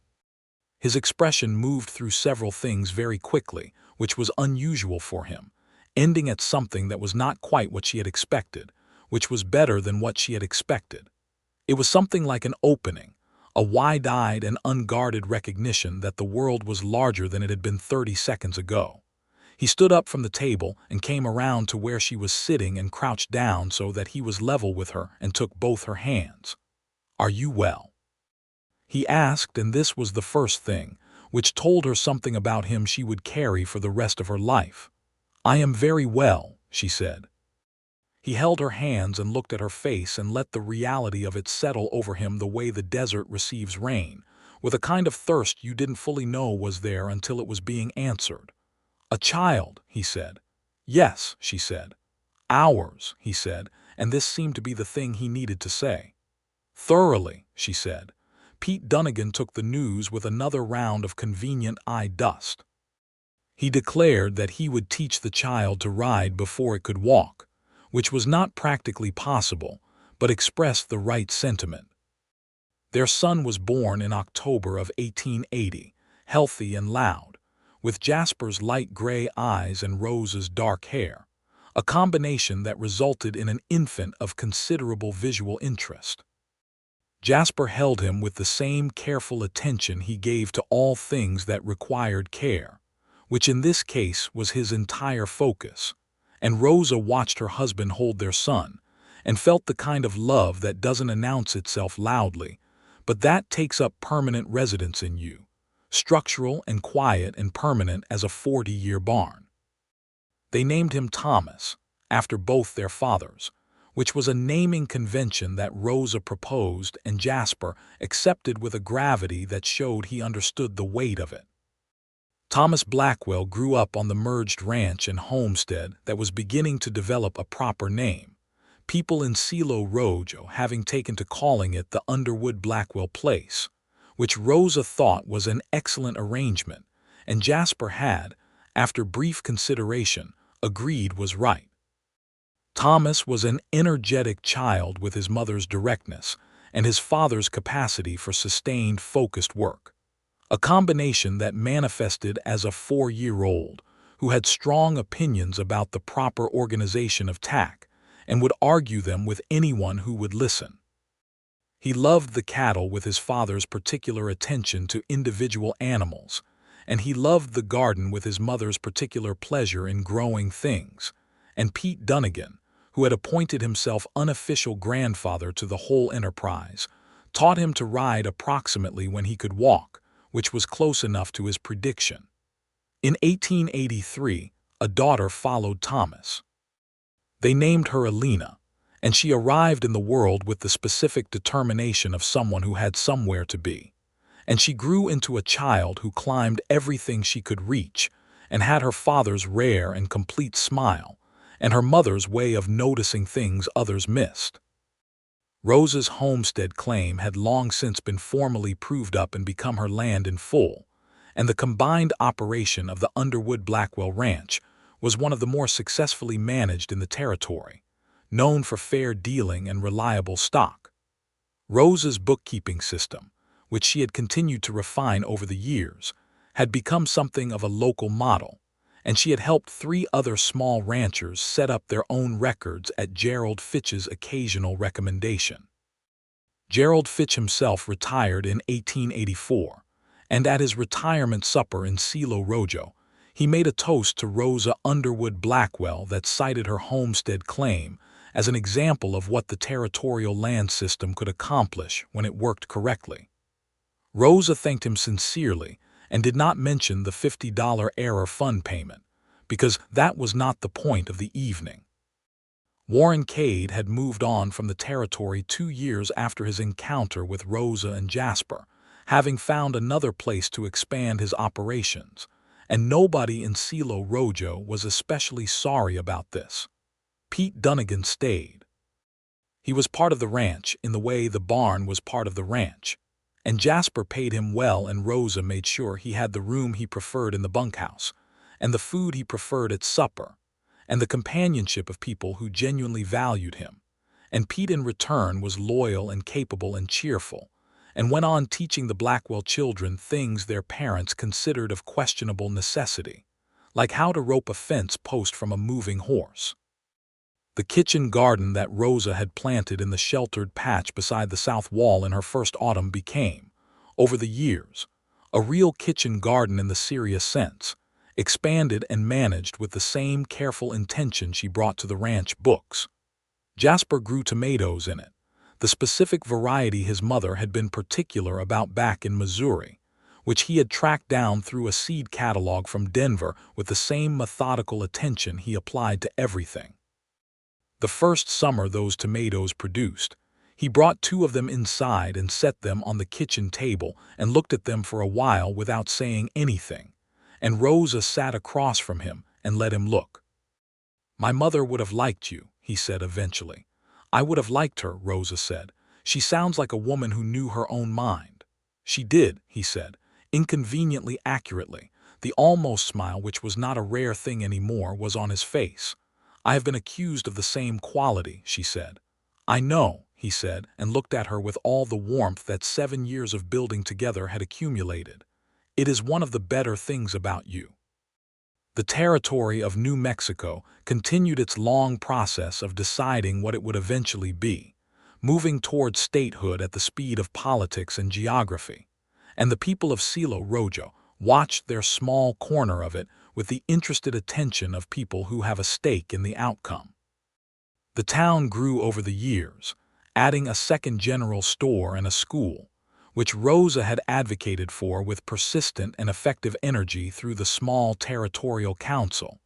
His expression moved through several things very quickly, which was unusual for him, ending at something that was not quite what she had expected, which was better than what she had expected. It was something like an opening, a wide-eyed and unguarded recognition that the world was larger than it had been 30 seconds ago. He stood up from the table and came around to where she was sitting and crouched down so that he was level with her and took both her hands. "Are you well?" he asked, and this was the first thing, which told her something about him she would carry for the rest of her life. "I am very well," she said. He held her hands and looked at her face and let the reality of it settle over him the way the desert receives rain, with a kind of thirst you didn't fully know was there until it was being answered. "A child," he said. "Yes," she said. "Ours," he said, and this seemed to be the thing he needed to say. "Thoroughly," she said. Pete Dunnigan took the news with another round of convenient eye dust. He declared that he would teach the child to ride before it could walk, which was not practically possible, but expressed the right sentiment. Their son was born in October of 1880, healthy and loud, with Jasper's light gray eyes and Rosa's dark hair, a combination that resulted in an infant of considerable visual interest. Jasper held him with the same careful attention he gave to all things that required care, which in this case was his entire focus, and Rosa watched her husband hold their son, and felt the kind of love that doesn't announce itself loudly, but that takes up permanent residence in you, structural and quiet and permanent as a 40-year barn. They named him Thomas, after both their fathers, which was a naming convention that Rosa proposed and Jasper accepted with a gravity that showed he understood the weight of it. Thomas Blackwell grew up on the merged ranch and homestead that was beginning to develop a proper name, people in Silo Rojo having taken to calling it the Underwood Blackwell Place, which Rosa thought was an excellent arrangement, and Jasper had, after brief consideration, agreed was right. Thomas was an energetic child with his mother's directness and his father's capacity for sustained, focused work, a combination that manifested as a 4-year-old who had strong opinions about the proper organization of tack and would argue them with anyone who would listen. He loved the cattle with his father's particular attention to individual animals, and he loved the garden with his mother's particular pleasure in growing things, and Pete Dunnigan, who had appointed himself unofficial grandfather to the whole enterprise, taught him to ride approximately when he could walk, which was close enough to his prediction. In 1883, a daughter followed Thomas. They named her Alina, and she arrived in the world with the specific determination of someone who had somewhere to be, and she grew into a child who climbed everything she could reach and had her father's rare and complete smile, and her mother's way of noticing things others missed. Rosa's homestead claim had long since been formally proved up and become her land in full, and the combined operation of the Underwood Blackwell Ranch was one of the more successfully managed in the territory, known for fair dealing and reliable stock. Rosa's bookkeeping system, which she had continued to refine over the years, had become something of a local model, and she had helped 3 other small ranchers set up their own records at Gerald Fitch's occasional recommendation. Gerald Fitch himself retired in 1884, and at his retirement supper in Silo Rojo, he made a toast to Rosa Underwood Blackwell that cited her homestead claim as an example of what the territorial land system could accomplish when it worked correctly. Rosa thanked him sincerely and did not mention the $50 error fund payment, because that was not the point of the evening. Warren Cade had moved on from the territory 2 years after his encounter with Rosa and Jasper, having found another place to expand his operations, and nobody in Silo Rojo was especially sorry about this. Pete Dunnigan stayed. He was part of the ranch in the way the barn was part of the ranch, and Jasper paid him well, and Rosa made sure he had the room he preferred in the bunkhouse, and the food he preferred at supper, and the companionship of people who genuinely valued him. And Pete in return was loyal and capable and cheerful, and went on teaching the Blackwell children things their parents considered of questionable necessity, like how to rope a fence post from a moving horse. The kitchen garden that Rosa had planted in the sheltered patch beside the south wall in her first autumn became, over the years, a real kitchen garden in the serious sense, expanded and managed with the same careful intention she brought to the ranch books. Jasper grew tomatoes in it, the specific variety his mother had been particular about back in Missouri, which he had tracked down through a seed catalog from Denver with the same methodical attention he applied to everything. The first summer those tomatoes produced, he brought 2 of them inside and set them on the kitchen table and looked at them for a while without saying anything, and Rosa sat across from him and let him look. "My mother would have liked you," he said eventually. "I would have liked her," Rosa said. "She sounds like a woman who knew her own mind." "She did," he said, inconveniently accurately. The almost smile, which was not a rare thing anymore, was on his face. "I have been accused of the same quality," she said. "I know," he said, and looked at her with all the warmth that 7 years of building together had accumulated. "It is one of the better things about you." The territory of New Mexico continued its long process of deciding what it would eventually be, moving toward statehood at the speed of politics and geography, and the people of Silo Rojo watched their small corner of it with the interested attention of people who have a stake in the outcome. The town grew over the years, adding a second general store and a school, which Rosa had advocated for with persistent and effective energy through the small territorial council,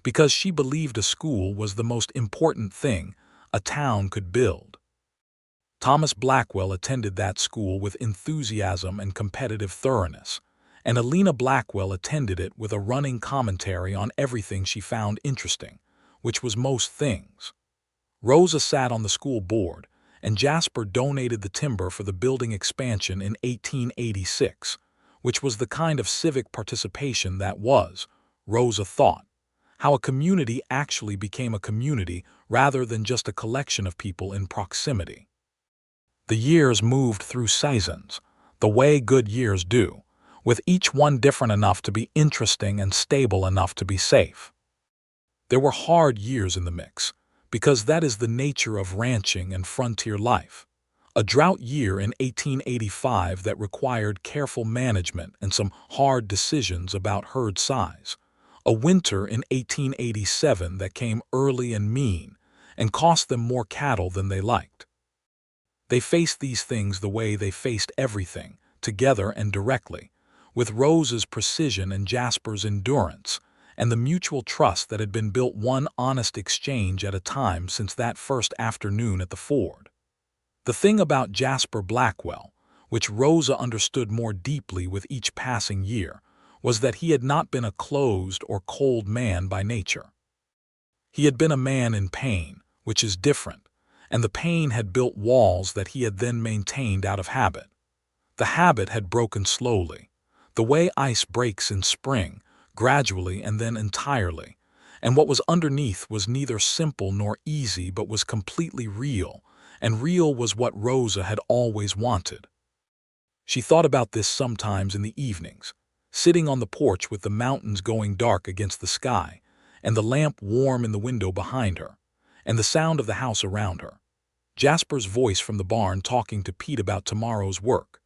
because she believed a school was the most important thing a town could build. Thomas Blackwell attended that school with enthusiasm and competitive thoroughness, and Alina Blackwell attended it with a running commentary on everything she found interesting, which was most things. Rosa sat on the school board, and Jasper donated the timber for the building expansion in 1886, which was the kind of civic participation that was, Rosa thought, how a community actually became a community rather than just a collection of people in proximity. The years moved through seasons, the way good years do, with each one different enough to be interesting and stable enough to be safe. There were hard years in the mix, because that is the nature of ranching and frontier life. A drought year in 1885 that required careful management and some hard decisions about herd size. A winter in 1887 that came early and mean and cost them more cattle than they liked. They faced these things the way they faced everything, together and directly, with Rosa's precision and Jasper's endurance, and the mutual trust that had been built one honest exchange at a time since that first afternoon at the ford. The thing about Jasper Blackwell, which Rosa understood more deeply with each passing year, was that he had not been a closed or cold man by nature. He had been a man in pain, which is different, and the pain had built walls that he had then maintained out of habit. The habit had broken slowly, the way ice breaks in spring, gradually and then entirely, and what was underneath was neither simple nor easy but was completely real, and real was what Rosa had always wanted. She thought about this sometimes in the evenings, sitting on the porch with the mountains going dark against the sky, and the lamp warm in the window behind her, and the sound of the house around her. Jasper's voice from the barn talking to Pete about tomorrow's work.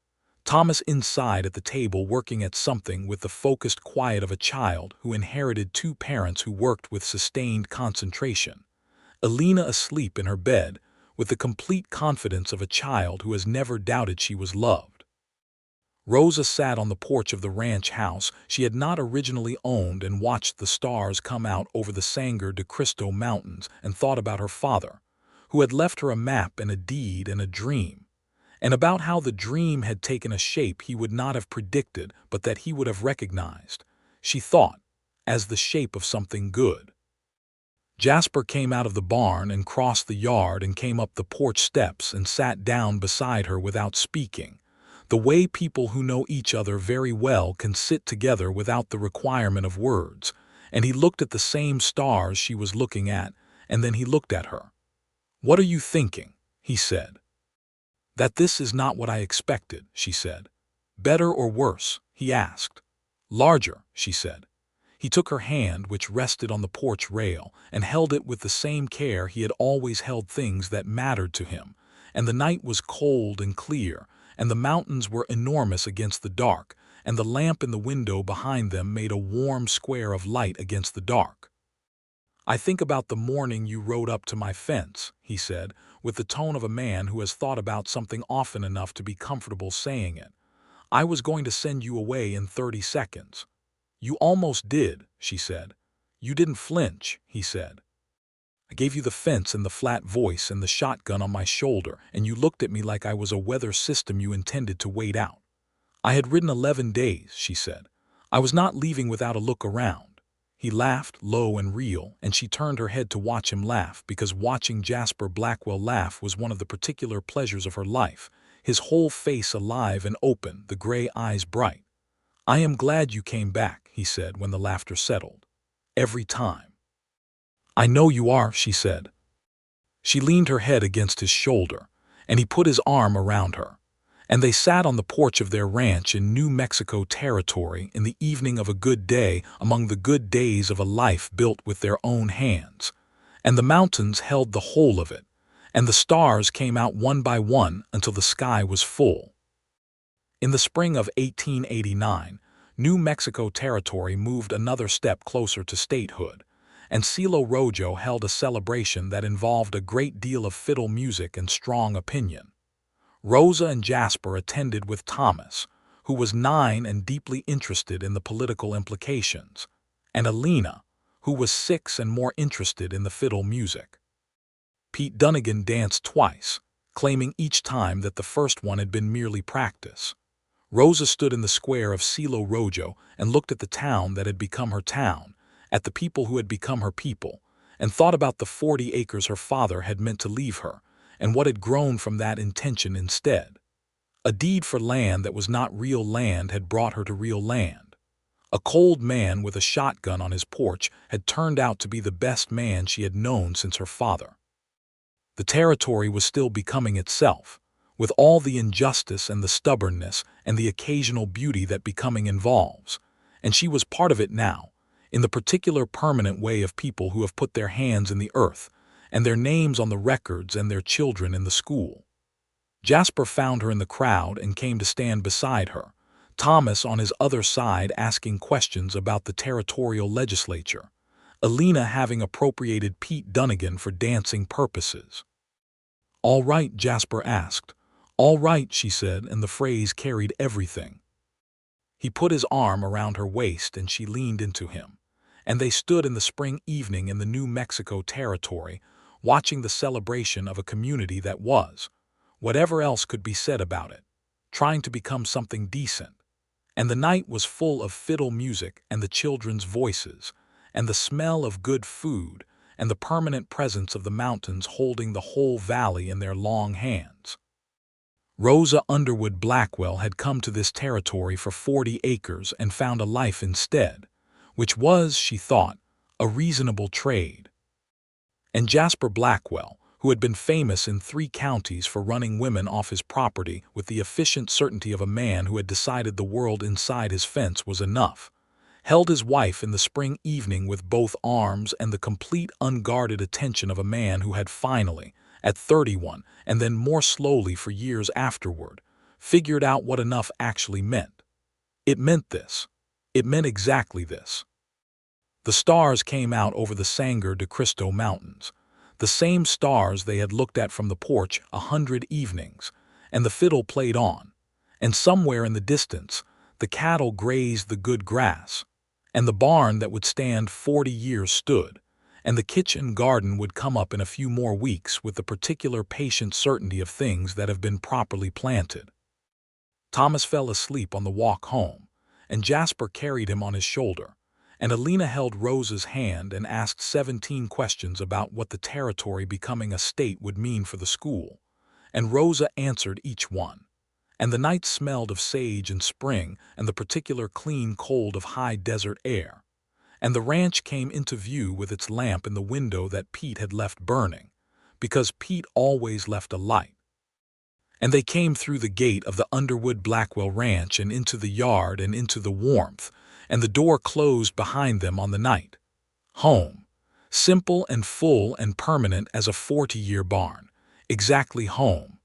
Thomas inside at the table working at something with the focused quiet of a child who inherited two parents who worked with sustained concentration. Alina asleep in her bed with the complete confidence of a child who has never doubted she was loved. Rosa sat on the porch of the ranch house she had not originally owned and watched the stars come out over the Sangre de Cristo Mountains and thought about her father, who had left her a map and a deed and a dream, and about how the dream had taken a shape he would not have predicted but that he would have recognized, she thought, as the shape of something good. Jasper came out of the barn and crossed the yard and came up the porch steps and sat down beside her without speaking, the way people who know each other very well can sit together without the requirement of words, and he looked at the same stars she was looking at, and then he looked at her. "What are you thinking?" he said. "That this is not what I expected," she said. "Better or worse?" he asked. "Larger," she said. He took her hand, which rested on the porch rail, and held it with the same care he had always held things that mattered to him, and the night was cold and clear, and the mountains were enormous against the dark, and the lamp in the window behind them made a warm square of light against the dark. "I think about the morning you rode up to my fence," he said, with the tone of a man who has thought about something often enough to be comfortable saying it. "I was going to send you away in 30 seconds. "You almost did," she said. "You didn't flinch," he said. "I gave you the fence and the flat voice and the shotgun on my shoulder, and you looked at me like I was a weather system you intended to wait out. I had ridden 11 days, she said. I was not leaving without a look around." He laughed, low and real, and she turned her head to watch him laugh, because watching Jasper Blackwell laugh was one of the particular pleasures of her life, his whole face alive and open, the gray eyes bright. "I am glad you came back," he said when the laughter settled. "Every time." "I know you are," she said. She leaned her head against his shoulder, and he put his arm around her, and they sat on the porch of their ranch in New Mexico territory in the evening of a good day among the good days of a life built with their own hands, and the mountains held the whole of it, and the stars came out one by one until the sky was full. In the spring of 1889, New Mexico territory moved another step closer to statehood, and Silo Rojo held a celebration that involved a great deal of fiddle music and strong opinion. Rosa and Jasper attended with Thomas, who was 9 and deeply interested in the political implications, and Alina, who was 6 and more interested in the fiddle music. Pete Dunnigan danced twice, claiming each time that the first one had been merely practice. Rosa stood in the square of Silo Rojo and looked at the town that had become her town, at the people who had become her people, and thought about the 40 acres her father had meant to leave her, and what had grown from that intention instead. A deed for land that was not real land had brought her to real land. A cold man with a shotgun on his porch had turned out to be the best man she had known since her father. The territory was still becoming itself, with all the injustice and the stubbornness and the occasional beauty that becoming involves, and she was part of it now, in the particular permanent way of people who have put their hands in the earth, and their names on the records and their children in the school. Jasper found her in the crowd and came to stand beside her, Thomas on his other side asking questions about the territorial legislature, Alina having appropriated Pete Dunnigan for dancing purposes. "All right?" Jasper asked. "All right," she said, and the phrase carried everything. He put his arm around her waist and she leaned into him, and they stood in the spring evening in the New Mexico territory, watching the celebration of a community that was, whatever else could be said about it, trying to become something decent. And the night was full of fiddle music and the children's voices, and the smell of good food, and the permanent presence of the mountains holding the whole valley in their long hands. Rosa Underwood Blackwell had come to this territory for 40 acres and found a life instead, which was, she thought, a reasonable trade. And Jasper Blackwell, who had been famous in 3 counties for running women off his property with the efficient certainty of a man who had decided the world inside his fence was enough, held his wife in the spring evening with both arms and the complete unguarded attention of a man who had finally, at 31, and then more slowly for years afterward, figured out what enough actually meant. It meant this. It meant exactly this. The stars came out over the Sangre de Cristo Mountains, the same stars they had looked at from the porch 100 evenings, and the fiddle played on, and somewhere in the distance, the cattle grazed the good grass, and the barn that would stand 40 years stood, and the kitchen garden would come up in a few more weeks with the particular patient certainty of things that have been properly planted. Thomas fell asleep on the walk home, and Jasper carried him on his shoulder, and Alina held Rosa's hand and asked 17 questions about what the territory becoming a state would mean for the school, and Rosa answered each one. And the night smelled of sage and spring and the particular clean cold of high desert air, and the ranch came into view with its lamp in the window that Pete had left burning, because Pete always left a light. And they came through the gate of the Underwood Blackwell ranch and into the yard and into the warmth, and the door closed behind them on the night. Home, simple and full and permanent as a 40-year barn, exactly home.